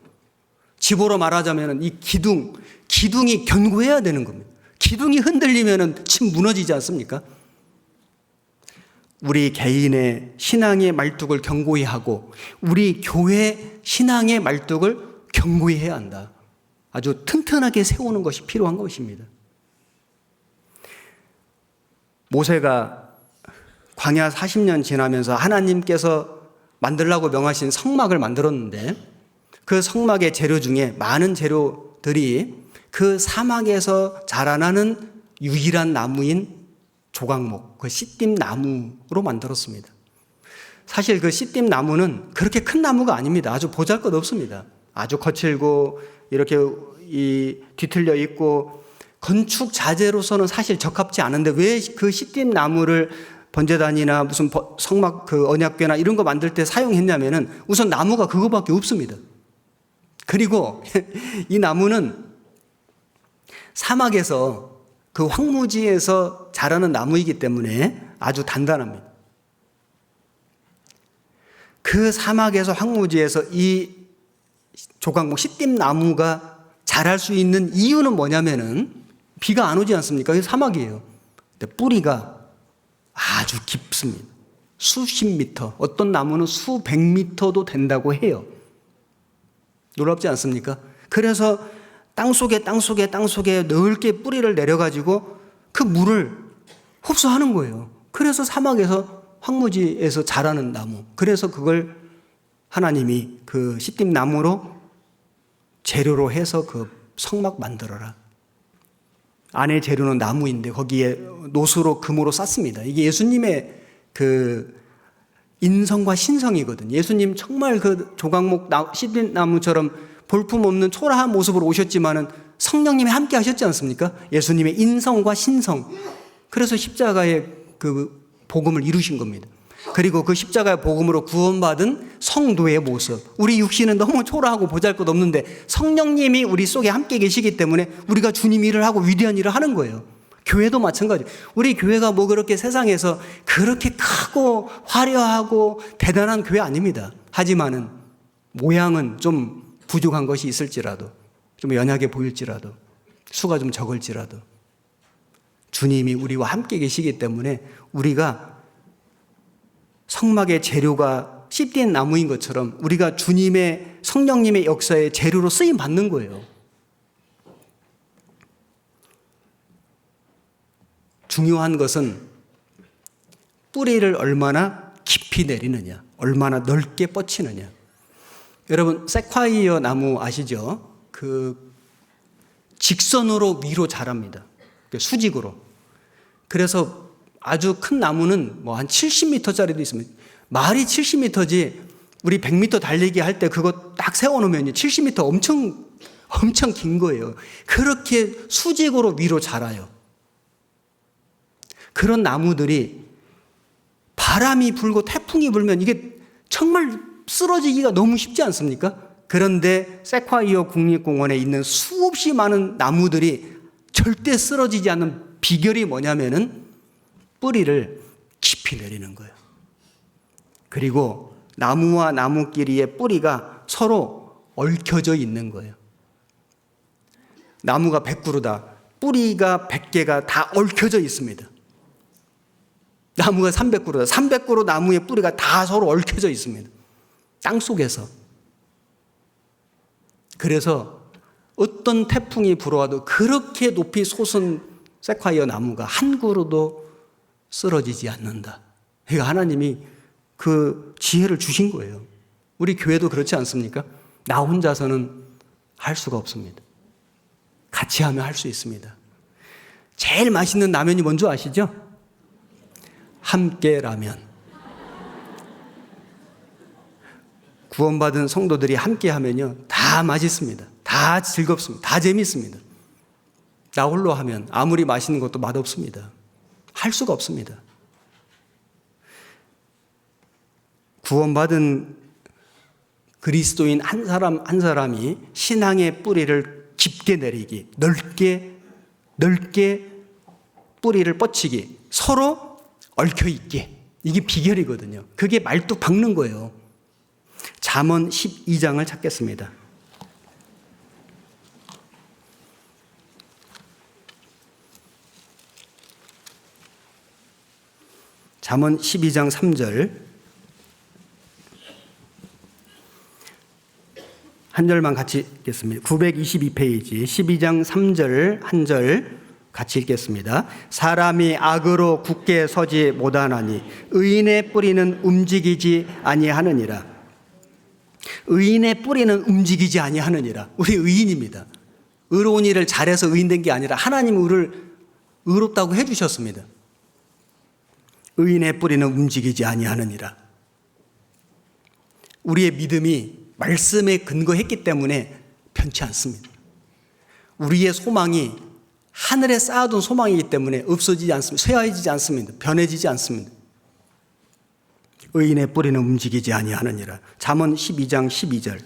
집으로 말하자면 이 기둥이 견고해야 되는 겁니다. 기둥이 흔들리면 집 무너지지 않습니까? 우리 개인의 신앙의 말뚝을 견고히 하고 우리 교회 신앙의 말뚝을 견고히 해야 한다. 아주 튼튼하게 세우는 것이 필요한 것입니다. 모세가 광야 40년 지나면서 하나님께서 만들라고 명하신 성막을 만들었는데 그 성막의 재료 중에 많은 재료들이 그 사막에서 자라나는 유일한 나무인 조각목, 그 시띠임 나무로 만들었습니다. 사실 그 시띠임 나무는 그렇게 큰 나무가 아닙니다. 아주 보잘것없습니다. 아주 거칠고 이렇게 뒤틀려 있고 건축 자재로서는 사실 적합지 않은데 왜 그 시띠임 나무를 번제단이나 무슨 성막 그 언약궤나 이런 거 만들 때 사용했냐면은 우선 나무가 그거밖에 없습니다. 그리고 이 나무는 사막에서 그 황무지에서 자라는 나무이기 때문에 아주 단단합니다. 그 사막에서 황무지에서 이 조각목 시띠임 나무가 자랄 수 있는 이유는 뭐냐면은 비가 안 오지 않습니까? 이게 사막이에요. 근데 뿌리가 아주 깊습니다. 수십 미터, 어떤 나무는 수백 미터도 된다고 해요. 놀랍지 않습니까? 그래서 땅속에 넓게 뿌리를 내려가지고 그 물을 흡수하는 거예요. 그래서 사막에서 황무지에서 자라는 나무. 그래서 그걸 하나님이 그 시띠임 나무로 재료로 해서 그 성막 만들어라. 안에 재료는 나무인데 거기에 노수로 금으로 쌌습니다. 이게 예수님의 그 인성과 신성이거든요. 예수님 정말 그 조각목 시띠임 나무처럼 볼품없는 초라한 모습으로 오셨지만은 성령님이 함께 하셨지 않습니까? 예수님의 인성과 신성. 그래서 십자가의 그 복음을 이루신 겁니다. 그리고 그 십자가의 복음으로 구원받은 성도의 모습. 우리 육신은 너무 초라하고 보잘것없는데 성령님이 우리 속에 함께 계시기 때문에 우리가 주님 일을 하고 위대한 일을 하는 거예요. 교회도 마찬가지. 우리 교회가 뭐 그렇게 세상에서 그렇게 크고 화려하고 대단한 교회 아닙니다. 하지만은 모양은 좀 부족한 것이 있을지라도, 좀 연약해 보일지라도, 수가 좀 적을지라도 주님이 우리와 함께 계시기 때문에 우리가 성막의 재료가 시띠임 나무인 것처럼 우리가 주님의 성령님의 역사의 재료로 쓰임 받는 거예요. 중요한 것은 뿌리를 얼마나 깊이 내리느냐, 얼마나 넓게 뻗치느냐. 여러분 세콰이어 나무 아시죠? 그 직선으로 위로 자랍니다. 수직으로. 그래서 아주 큰 나무는 뭐 한 70m짜리도 있습니다. 말이 70m지 우리 100m 달리기 할 때 그거 딱 세워놓으면 70m 엄청 긴 거예요. 그렇게 수직으로 위로 자라요. 그런 나무들이 바람이 불고 태풍이 불면 이게 정말 쓰러지기가 너무 쉽지 않습니까? 그런데 세콰이어 국립공원에 있는 수없이 많은 나무들이 절대 쓰러지지 않는 비결이 뭐냐면은 뿌리를 깊이 내리는 거예요. 그리고 나무와 나무끼리의 뿌리가 서로 얽혀져 있는 거예요. 나무가 100그루다. 뿌리가 100개가 다 얽혀져 있습니다. 나무가 300그루다. 300그루 나무의 뿌리가 다 서로 얽혀져 있습니다. 땅 속에서. 그래서 어떤 태풍이 불어와도 그렇게 높이 솟은 세콰이어 나무가 한 그루도 쓰러지지 않는다. 그러니까 하나님이 그 지혜를 주신 거예요. 우리 교회도 그렇지 않습니까? 나 혼자서는 할 수가 없습니다. 같이 하면 할 수 있습니다. 제일 맛있는 라면이 뭔지 아시죠? 함께 라면. 구원받은 성도들이 함께 하면요, 다 맛있습니다. 다 즐겁습니다. 다 재밌습니다. 나 홀로 하면 아무리 맛있는 것도 맛없습니다. 할 수가 없습니다. 구원받은 그리스도인 한 사람 한 사람이 신앙의 뿌리를 깊게 내리기, 넓게 뿌리를 뻗치기, 서로 얽혀 있게, 이게 비결이거든요. 그게 말뚝 박는 거예요. 잠언 12장을 찾겠습니다. 잠언 12장 3절 한 절만 같이 읽겠습니다. 922페이지 12장 3절 한 절 같이 읽겠습니다. 사람이 악으로 굳게 서지 못하나니 의인의 뿌리는 움직이지 아니하느니라. 의인의 뿌리는 움직이지 아니하느니라. 우리 의인입니다. 의로운 일을 잘해서 의인된 게 아니라 하나님이 우리를 의롭다고 해주셨습니다. 의인의 뿌리는 움직이지 아니하느니라. 우리의 믿음이 말씀에 근거했기 때문에 변치 않습니다. 우리의 소망이 하늘에 쌓아둔 소망이기 때문에 없어지지 않습니다. 쇠화해지지 않습니다. 변해지지 않습니다. 의인의 뿌리는 움직이지 아니하느니라. 잠언 12장 12절.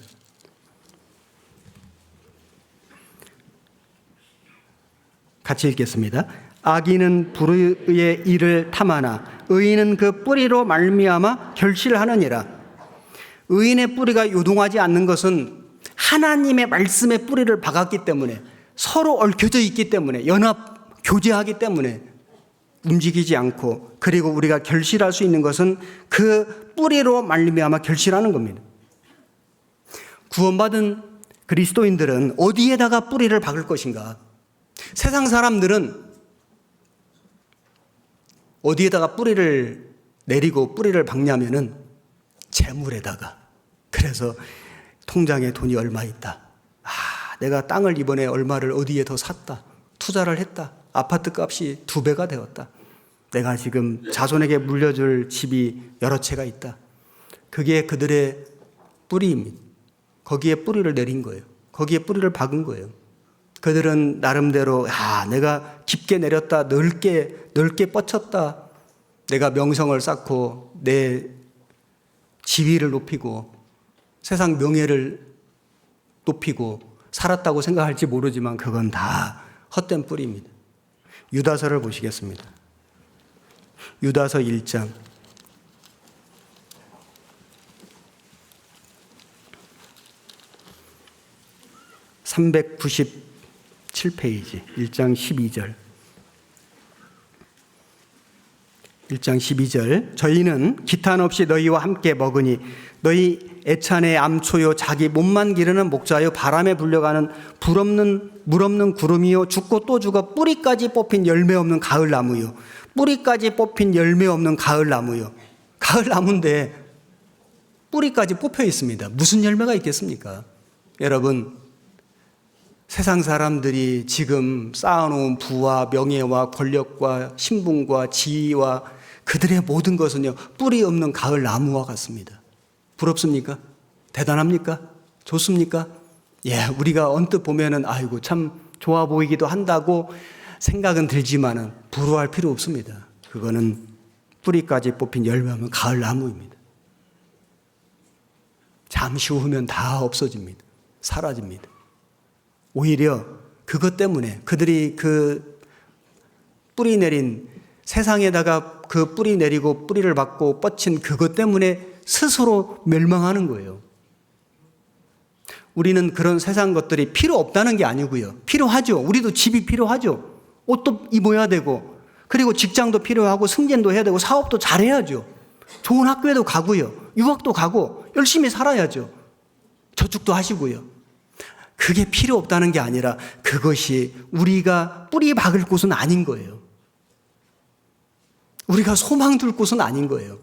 같이 읽겠습니다. 악인은 불의의 일을 탐하나 의인은 그 뿌리로 말미암아 결실하느니라. 의인의 뿌리가 요동하지 않는 것은 하나님의 말씀의 뿌리를 박았기 때문에, 서로 얽혀져 있기 때문에, 연합 교제하기 때문에 움직이지 않고, 그리고 우리가 결실할 수 있는 것은 그 뿌리로 말미암아 결실하는 겁니다. 구원받은 그리스도인들은 어디에다가 뿌리를 박을 것인가? 세상 사람들은 어디에다가 뿌리를 내리고 뿌리를 박냐면은 재물에다가. 그래서 통장에 돈이 얼마 있다. 내가 땅을 이번에 얼마를 어디에 더 샀다. 투자를 했다. 아파트 값이 2배가 되었다. 내가 지금 자손에게 물려줄 집이 여러 채가 있다. 그게 그들의 뿌리입니다. 거기에 뿌리를 내린 거예요. 거기에 뿌리를 박은 거예요. 그들은 나름대로 내가 깊게 내렸다. 넓게 뻗쳤다. 내가 명성을 쌓고 내 지위를 높이고 세상 명예를 높이고 살았다고 생각할지 모르지만 그건 다 헛된 뿌리입니다. 유다서를 보시겠습니다. 유다서 1장 397페이지 1장 12절 1장 12절 저희는 기탄 없이 너희와 함께 먹으니 너희 애찬의 암초요 자기 몸만 기르는 목자요 바람에 불려가는 물 없는 구름이요 죽고 또 죽어 뿌리까지 뽑힌 열매 없는 가을나무요 뿌리까지 뽑힌 열매 없는 가을나무요. 가을나무인데 뿌리까지 뽑혀 있습니다. 무슨 열매가 있겠습니까? 여러분, 세상 사람들이 지금 쌓아놓은 부와 명예와 권력과 신분과 지위와 그들의 모든 것은요 뿌리 없는 가을 나무와 같습니다. 부럽습니까? 대단합니까? 좋습니까? 우리가 언뜻 보면은 아이고 참 좋아 보이기도 한다고 생각은 들지만은 부러워할 필요 없습니다. 그거는 뿌리까지 뽑힌 열매하면 가을나무입니다. 잠시 후면 다 없어집니다. 사라집니다. 오히려 그것 때문에 그들이 그 뿌리 내린 세상에다가 그 뿌리 내리고 뿌리를 받고 뻗친 그것 때문에 스스로 멸망하는 거예요. 우리는 그런 세상 것들이 필요 없다는 게 아니고요. 필요하죠. 우리도 집이 필요하죠. 옷도 입어야 되고, 그리고 직장도 필요하고, 승진도 해야 되고, 사업도 잘해야죠. 좋은 학교에도 가고요. 유학도 가고, 열심히 살아야죠. 저축도 하시고요. 그게 필요 없다는 게 아니라 그것이 우리가 뿌리 박을 곳은 아닌 거예요. 우리가 소망 둘 곳은 아닌 거예요.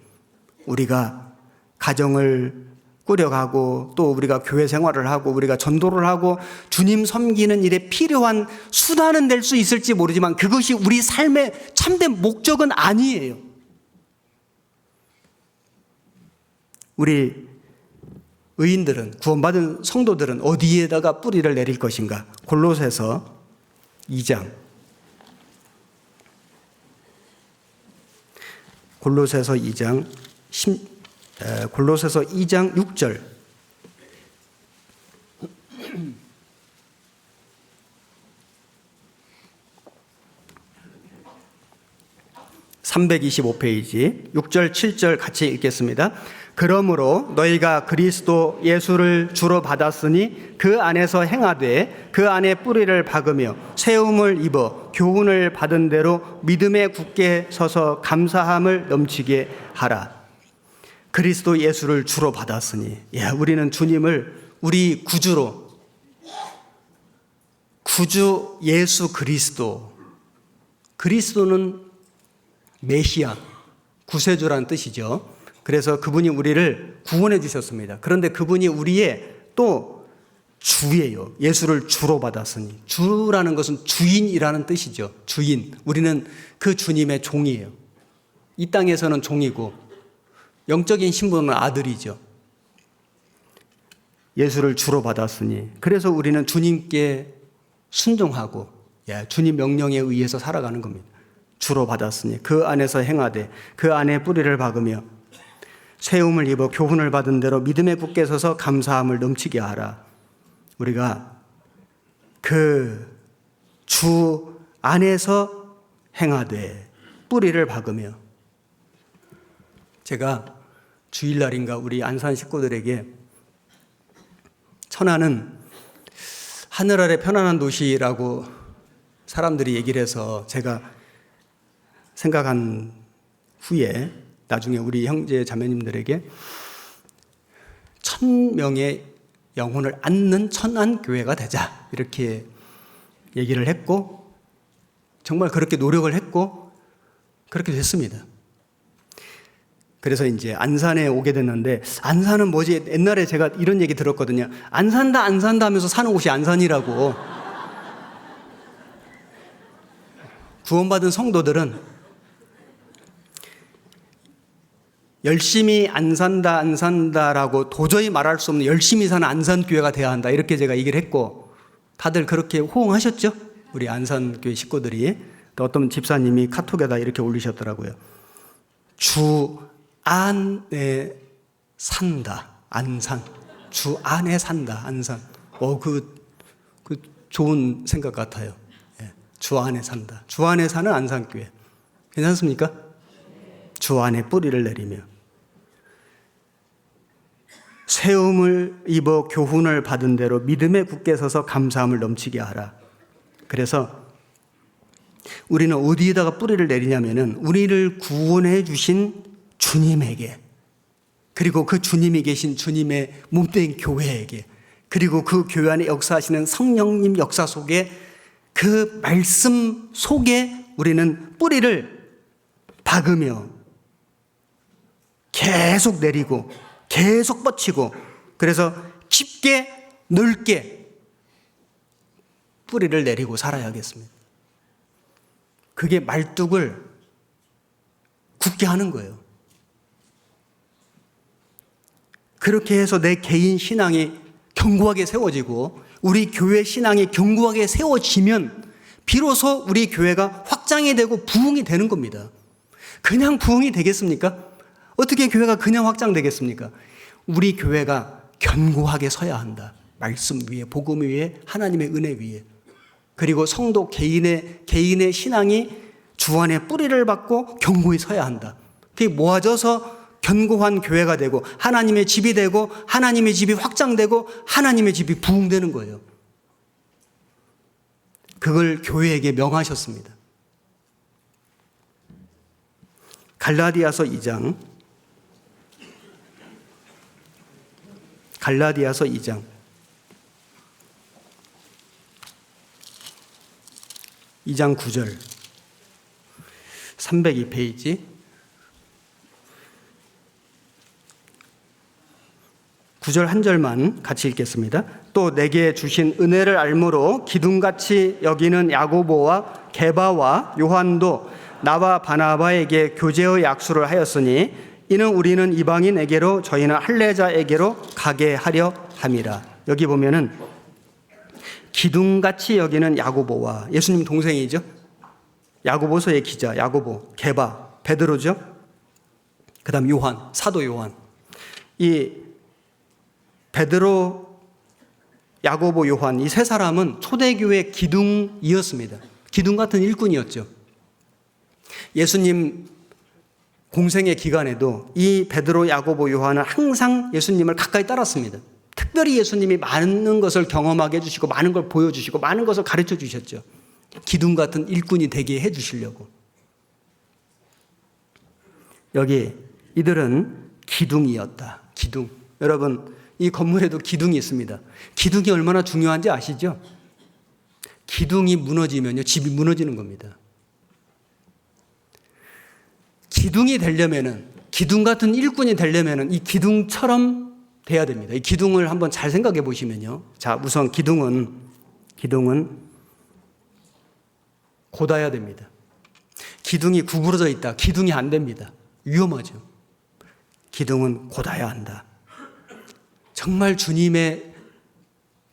우리가 가정을 꾸려가고 또 우리가 교회 생활을 하고 우리가 전도를 하고 주님 섬기는 일에 필요한 수단은 될 수 있을지 모르지만 그것이 우리 삶의 참된 목적은 아니에요. 우리 의인들은, 구원받은 성도들은 어디에다가 뿌리를 내릴 것인가? 골로새서 2장. 골로새서 2장 6절. (325페이지) 6절 7절 같이 읽겠습니다. 그러므로 너희가 그리스도 예수를 주로 받았으니 그 안에서 행하되 그 안에 뿌리를 박으며 세움을 입어 교훈을 받은 대로 믿음에 굳게 서서 감사함을 넘치게 하라. 그리스도 예수를 주로 받았으니, 우리는 주님을 우리 구주 예수 그리스도는 메시아, 구세주라는 뜻이죠. 그래서 그분이 우리를 구원해 주셨습니다. 그런데 그분이 우리의 또 주예요. 예수를 주로 받았으니. 주라는 것은 주인이라는 뜻이죠. 주인. 우리는 그 주님의 종이에요. 이 땅에서는 종이고 영적인 신분은 아들이죠. 예수를 주로 받았으니. 그래서 우리는 주님께 순종하고 주님 명령에 의해서 살아가는 겁니다. 주로 받았으니 그 안에서 행하되 그 안에 뿌리를 박으며 세움을 입어 교훈을 받은 대로 믿음에 굳게 서서 감사함을 넘치게 하라. 우리가 그 주 안에서 행하되 뿌리를 박으며, 제가 주일날인가 우리 안산 식구들에게 천안은 하늘 아래 편안한 도시라고 사람들이 얘기를 해서 제가 생각한 후에 나중에 우리 형제 자매님들에게 1000명의 영혼을 안는 천안교회가 되자 이렇게 얘기를 했고 정말 그렇게 노력을 했고 그렇게 됐습니다. 그래서 이제 안산에 오게 됐는데, 안산은 뭐지? 옛날에 제가 이런 얘기 들었거든요. 안 산다 하면서 사는 곳이 안산이라고. 구원받은 성도들은 열심히 안 산다라고 도저히 말할 수 없는 열심히 사는 안산교회가 돼야 한다. 이렇게 제가 얘기를 했고, 다들 그렇게 호응하셨죠? 우리 안산교회 식구들이. 또 어떤 집사님이 카톡에다 이렇게 올리셨더라고요. 주 안에 산다. 안산. 주 안에 산다. 안산. 그 좋은 생각 같아요. 주 안에 산다. 주 안에 사는 안산교회. 괜찮습니까? 주 안에 뿌리를 내리며 세움을 입어 교훈을 받은 대로 믿음에 굳게 서서 감사함을 넘치게 하라. 그래서 우리는 어디에다가 뿌리를 내리냐면은 우리를 구원해 주신 주님에게, 그리고 그 주님이 계신 주님의 몸된 교회에게, 그리고 그 교회 안에 역사하시는 성령님 역사 속에, 그 말씀 속에 우리는 뿌리를 박으며 계속 내리고 계속 뻗치고, 그래서 깊게 넓게 뿌리를 내리고 살아야겠습니다. 그게 말뚝을 굳게 하는 거예요. 그렇게 해서 내 개인 신앙이 견고하게 세워지고 우리 교회 신앙이 견고하게 세워지면 비로소 우리 교회가 확장이 되고 부흥이 되는 겁니다. 그냥 부흥이 되겠습니까? 어떻게 교회가 그냥 확장되겠습니까? 우리 교회가 견고하게 서야 한다. 말씀 위에, 복음 위에, 하나님의 은혜 위에. 그리고 성도 개인의 신앙이 주 안에 뿌리를 받고 견고히 서야 한다. 그게 모아져서 견고한 교회가 되고 하나님의 집이 되고 하나님의 집이 확장되고 하나님의 집이 부흥되는 거예요. 그걸 교회에게 명하셨습니다. 갈라디아서 2장 2장 9절 302페이지 9절 한 절만 같이 읽겠습니다. 또 내게 주신 은혜를 알므로 기둥같이 여기는 야고보와 게바와 요한도 나와 바나바에게 교제의 약수를 하였으니 이는 우리는 이방인에게로 저희는 할례자에게로 가게 하려 함이라. 여기 보면은 기둥같이 여기는 야고보와, 예수님 동생이죠. 야고보서의 기자 야고보, 게바, 베드로죠. 그다음 요한, 사도 요한. 이 베드로, 야고보, 요한 이 세 사람은 초대교회 기둥이었습니다. 기둥 같은 일꾼이었죠. 예수님 공생의 기간에도 이 베드로, 야고보, 요한은 항상 예수님을 가까이 따랐습니다. 특별히 예수님이 많은 것을 경험하게 해주시고 많은 걸 보여주시고 많은 것을 가르쳐 주셨죠. 기둥 같은 일꾼이 되게 해주시려고. 여기 이들은 기둥이었다. 기둥. 여러분, 이 건물에도 기둥이 있습니다. 기둥이 얼마나 중요한지 아시죠? 기둥이 무너지면요, 집이 무너지는 겁니다. 기둥이 되려면은, 기둥 같은 일꾼이 되려면은 이 기둥처럼 돼야 됩니다. 이 기둥을 한번 잘 생각해 보시면요. 자, 우선 기둥은 곧아야 됩니다. 기둥이 구부러져 있다. 기둥이 안 됩니다. 위험하죠. 기둥은 곧아야 한다. 정말 주님의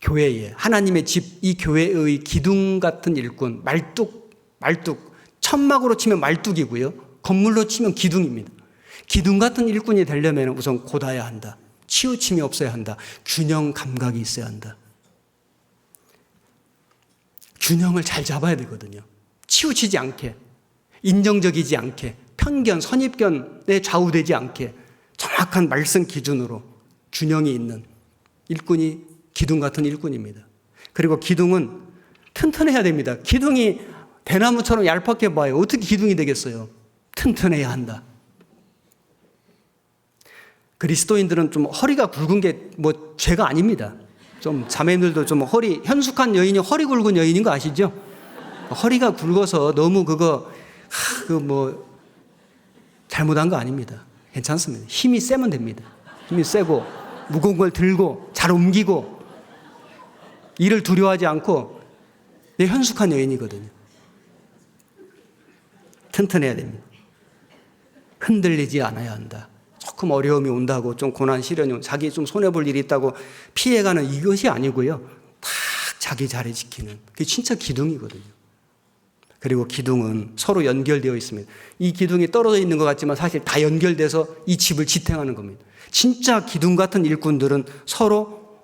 교회에, 하나님의 집, 이 교회의 기둥 같은 일꾼, 말뚝, 천막으로 치면 말뚝이고요. 건물로 치면 기둥입니다. 기둥 같은 일꾼이 되려면 우선 곧아야 한다. 치우침이 없어야 한다. 균형 감각이 있어야 한다. 균형을 잘 잡아야 되거든요. 치우치지 않게, 인정적이지 않게, 편견, 선입견에 좌우되지 않게 정확한 말씀 기준으로 균형이 있는 일꾼이 기둥 같은 일꾼입니다. 그리고 기둥은 튼튼해야 됩니다. 기둥이 대나무처럼 얄팍해 봐요. 어떻게 기둥이 되겠어요? 튼튼해야 한다. 그리스도인들은 좀 허리가 굵은 게 뭐 죄가 아닙니다. 좀 자매들도 좀 현숙한 여인이 허리 굵은 여인인 거 아시죠? 허리가 굵어서 너무 잘못한 거 아닙니다. 괜찮습니다. 힘이 세면 됩니다. 힘이 세고 무거운 걸 들고 잘 옮기고 일을 두려워하지 않고 내 현숙한 여인이거든요. 튼튼해야 됩니다. 흔들리지 않아야 한다. 조금 어려움이 온다고 좀 고난 시련이 자기 좀 손해볼 일이 있다고 피해가는 이것이 아니고요. 다 자기 자리 지키는 그게 진짜 기둥이거든요. 그리고 기둥은 서로 연결되어 있습니다. 이 기둥이 떨어져 있는 것 같지만 사실 다 연결돼서 이 집을 지탱하는 겁니다. 진짜 기둥 같은 일꾼들은 서로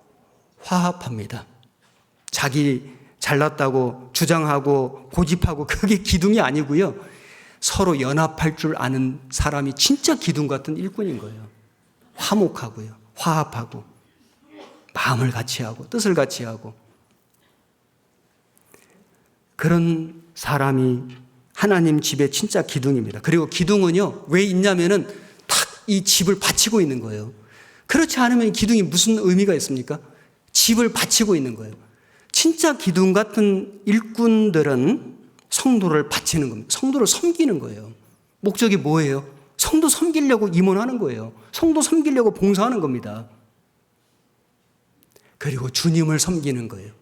화합합니다. 자기 잘났다고 주장하고 고집하고 그게 기둥이 아니고요. 서로 연합할 줄 아는 사람이 진짜 기둥 같은 일꾼인 거예요. 화목하고요. 화합하고 마음을 같이 하고 뜻을 같이 하고 그런 사람이 하나님 집의 진짜 기둥입니다. 그리고 기둥은요. 왜 있냐면은 딱 이 집을 받치고 있는 거예요. 그렇지 않으면 기둥이 무슨 의미가 있습니까? 집을 받치고 있는 거예요. 진짜 기둥 같은 일꾼들은 성도를 바치는 겁니다. 성도를 섬기는 거예요. 목적이 뭐예요? 성도 섬기려고 임원하는 거예요. 성도 섬기려고 봉사하는 겁니다. 그리고 주님을 섬기는 거예요.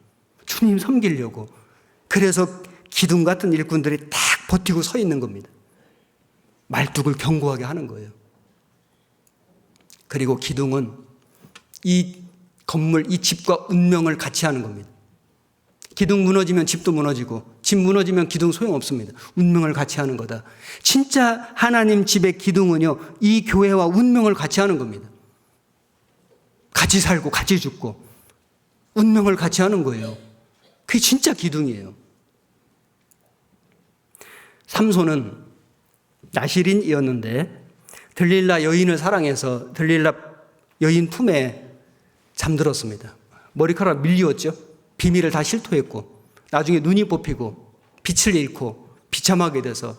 주님 섬기려고. 그래서 기둥 같은 일꾼들이 딱 버티고 서 있는 겁니다. 말뚝을 견고하게 하는 거예요. 그리고 기둥은 이 건물, 이 집과 운명을 같이 하는 겁니다. 기둥 무너지면 집도 무너지고 집 무너지면 기둥 소용없습니다. 운명을 같이 하는 거다. 진짜 하나님 집의 기둥은요, 이 교회와 운명을 같이 하는 겁니다. 같이 살고 같이 죽고 운명을 같이 하는 거예요. 그게 진짜 기둥이에요. 삼손은 나실인이었는데 들릴라 여인을 사랑해서 들릴라 여인 품에 잠들었습니다. 머리카락 밀리웠죠. 비밀을 다 실토했고 나중에 눈이 뽑히고 빛을 잃고 비참하게 돼서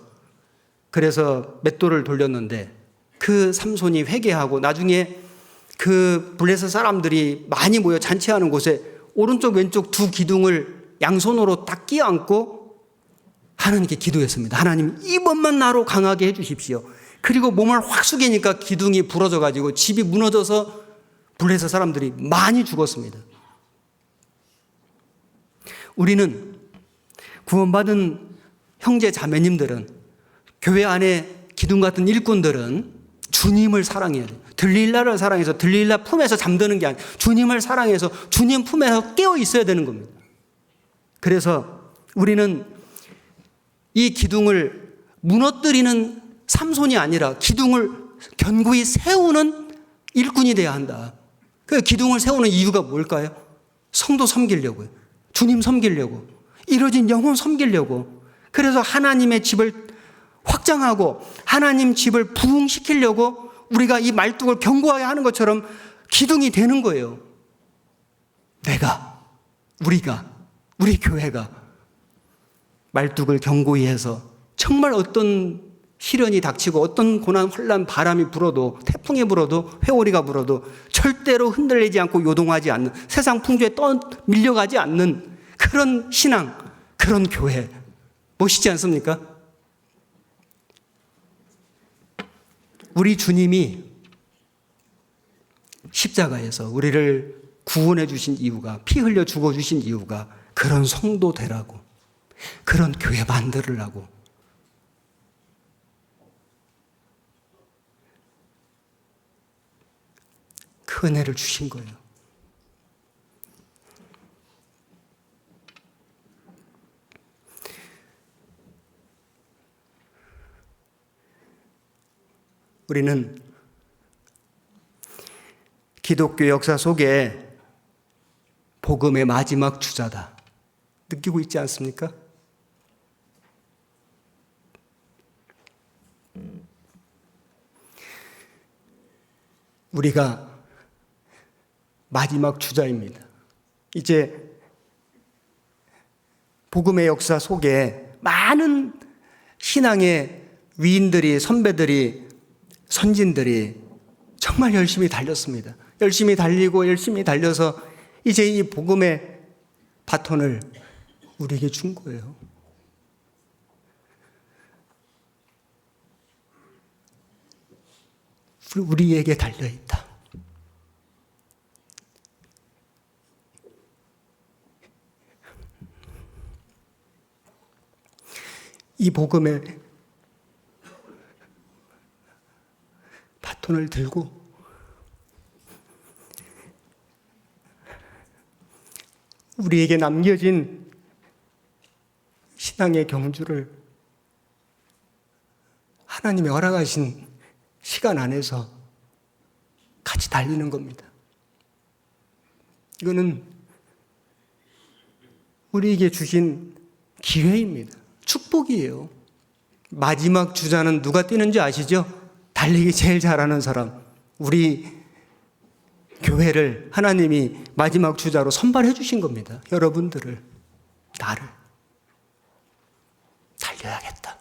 그래서 맷돌을 돌렸는데 그 삼손이 회개하고 나중에 그 블레셋 사람들이 많이 모여 잔치하는 곳에 오른쪽 왼쪽 두 기둥을 양손으로 딱 끼어안고 하나님께 기도했습니다. 하나님 이번만 나로 강하게 해주십시오. 그리고 몸을 확 숙이니까 기둥이 부러져 가지고 집이 무너져서 블레셋 사람들이 많이 죽었습니다. 우리는 구원받은 형제 자매님들은 교회 안에 기둥 같은 일꾼들은 주님을 사랑해야 돼요. 들릴라를 사랑해서 들릴라 품에서 잠드는 게 아니라 주님을 사랑해서 주님 품에서 깨어 있어야 되는 겁니다. 그래서 우리는 이 기둥을 무너뜨리는 삼손이 아니라 기둥을 견고히 세우는 일꾼이 돼야 한다. 그 기둥을 세우는 이유가 뭘까요? 성도 섬기려고요. 주님 섬기려고. 이뤄진 영혼 섬기려고. 그래서 하나님의 집을 확장하고 하나님 집을 부흥시키려고 우리가 이 말뚝을 견고하게 하는 것처럼 기둥이 되는 거예요. 우리가, 우리 교회가 말뚝을 견고히 해서 정말 어떤 시련이 닥치고 어떤 고난, 환난, 바람이 불어도 태풍이 불어도 회오리가 불어도 절대로 흔들리지 않고 요동하지 않는 세상 풍조에 밀려가지 않는 그런 신앙, 그런 교회 멋있지 않습니까? 우리 주님이 십자가에서 우리를 구원해 주신 이유가 피 흘려 죽어 주신 이유가 그런 성도 되라고 그런 교회 만들으라고 그 은혜를 주신 거예요. 우리는 기독교 역사 속에 복음의 마지막 주자다. 느끼고 있지 않습니까? 우리가 마지막 주자입니다. 이제 복음의 역사 속에 많은 신앙의 위인들이, 선배들이, 선진들이 정말 열심히 달렸습니다. 열심히 달리고 열심히 달려서 이제 이 복음의 바톤을 우리에게 준 거예요. 우리에게 달려있다. 이 복음의 바톤을 들고 우리에게 남겨진 신앙의 경주를 하나님이 허락하신 시간 안에서 같이 달리는 겁니다. 이거는 우리에게 주신 기회입니다. 축복이에요. 마지막 주자는 누가 뛰는지 아시죠? 달리기 제일 잘하는 사람. 우리 교회를 하나님이 마지막 주자로 선발해 주신 겁니다. 여러분들을, 나를 달려야겠다.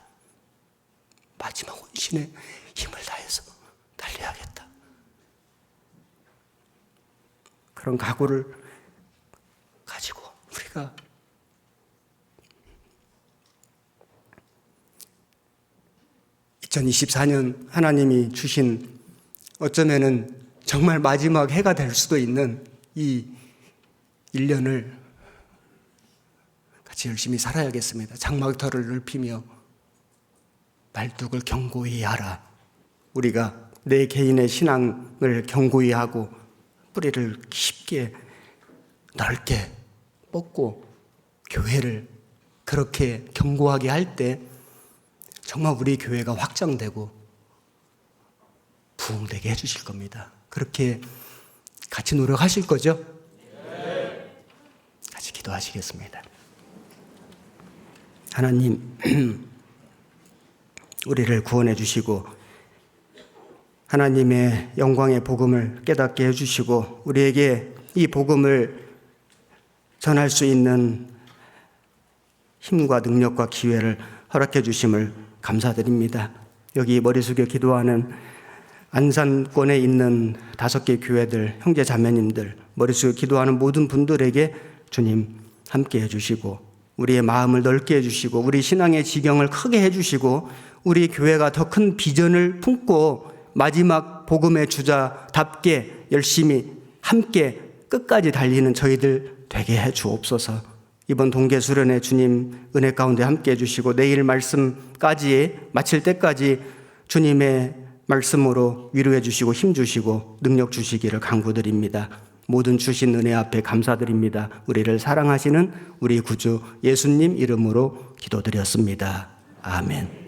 마지막 혼신의 힘을 다해서 달려야겠다. 그런 각오를 가지고 우리가 (2024년) 하나님이 주신 어쩌면은 정말 마지막 해가 될 수도 있는 이 1년을 같이 열심히 살아야겠습니다. 장막터를 넓히며 말뚝을 견고히 하라. 우리가 내 개인의 신앙을 견고히 하고 뿌리를 깊게 넓게 뻗고 교회를 그렇게 견고하게 할 때 정말 우리 교회가 확장되고 부흥되게 해주실 겁니다. 그렇게 같이 노력하실 거죠? 같이 기도하시겠습니다. 하나님, 우리를 구원해 주시고 하나님의 영광의 복음을 깨닫게 해주시고 우리에게 이 복음을 전할 수 있는 힘과 능력과 기회를 허락해 주심을 감사드립니다. 여기 머리 숙여 기도하는 안산권에 있는 5개 교회들, 형제 자매님들, 머리 숙여 기도하는 모든 분들에게 주님 함께 해주시고 우리의 마음을 넓게 해주시고 우리 신앙의 지경을 크게 해주시고 우리 교회가 더 큰 비전을 품고 마지막 복음의 주자답게 열심히 함께 끝까지 달리는 저희들 되게 해 주옵소서. 이번 동계 수련회 주님 은혜 가운데 함께 해주시고 내일 말씀까지 마칠 때까지 주님의 말씀으로 위로해 주시고 힘 주시고 능력 주시기를 간구드립니다. 모든 주신 은혜 앞에 감사드립니다. 우리를 사랑하시는 우리 구주 예수님 이름으로 기도드렸습니다. 아멘.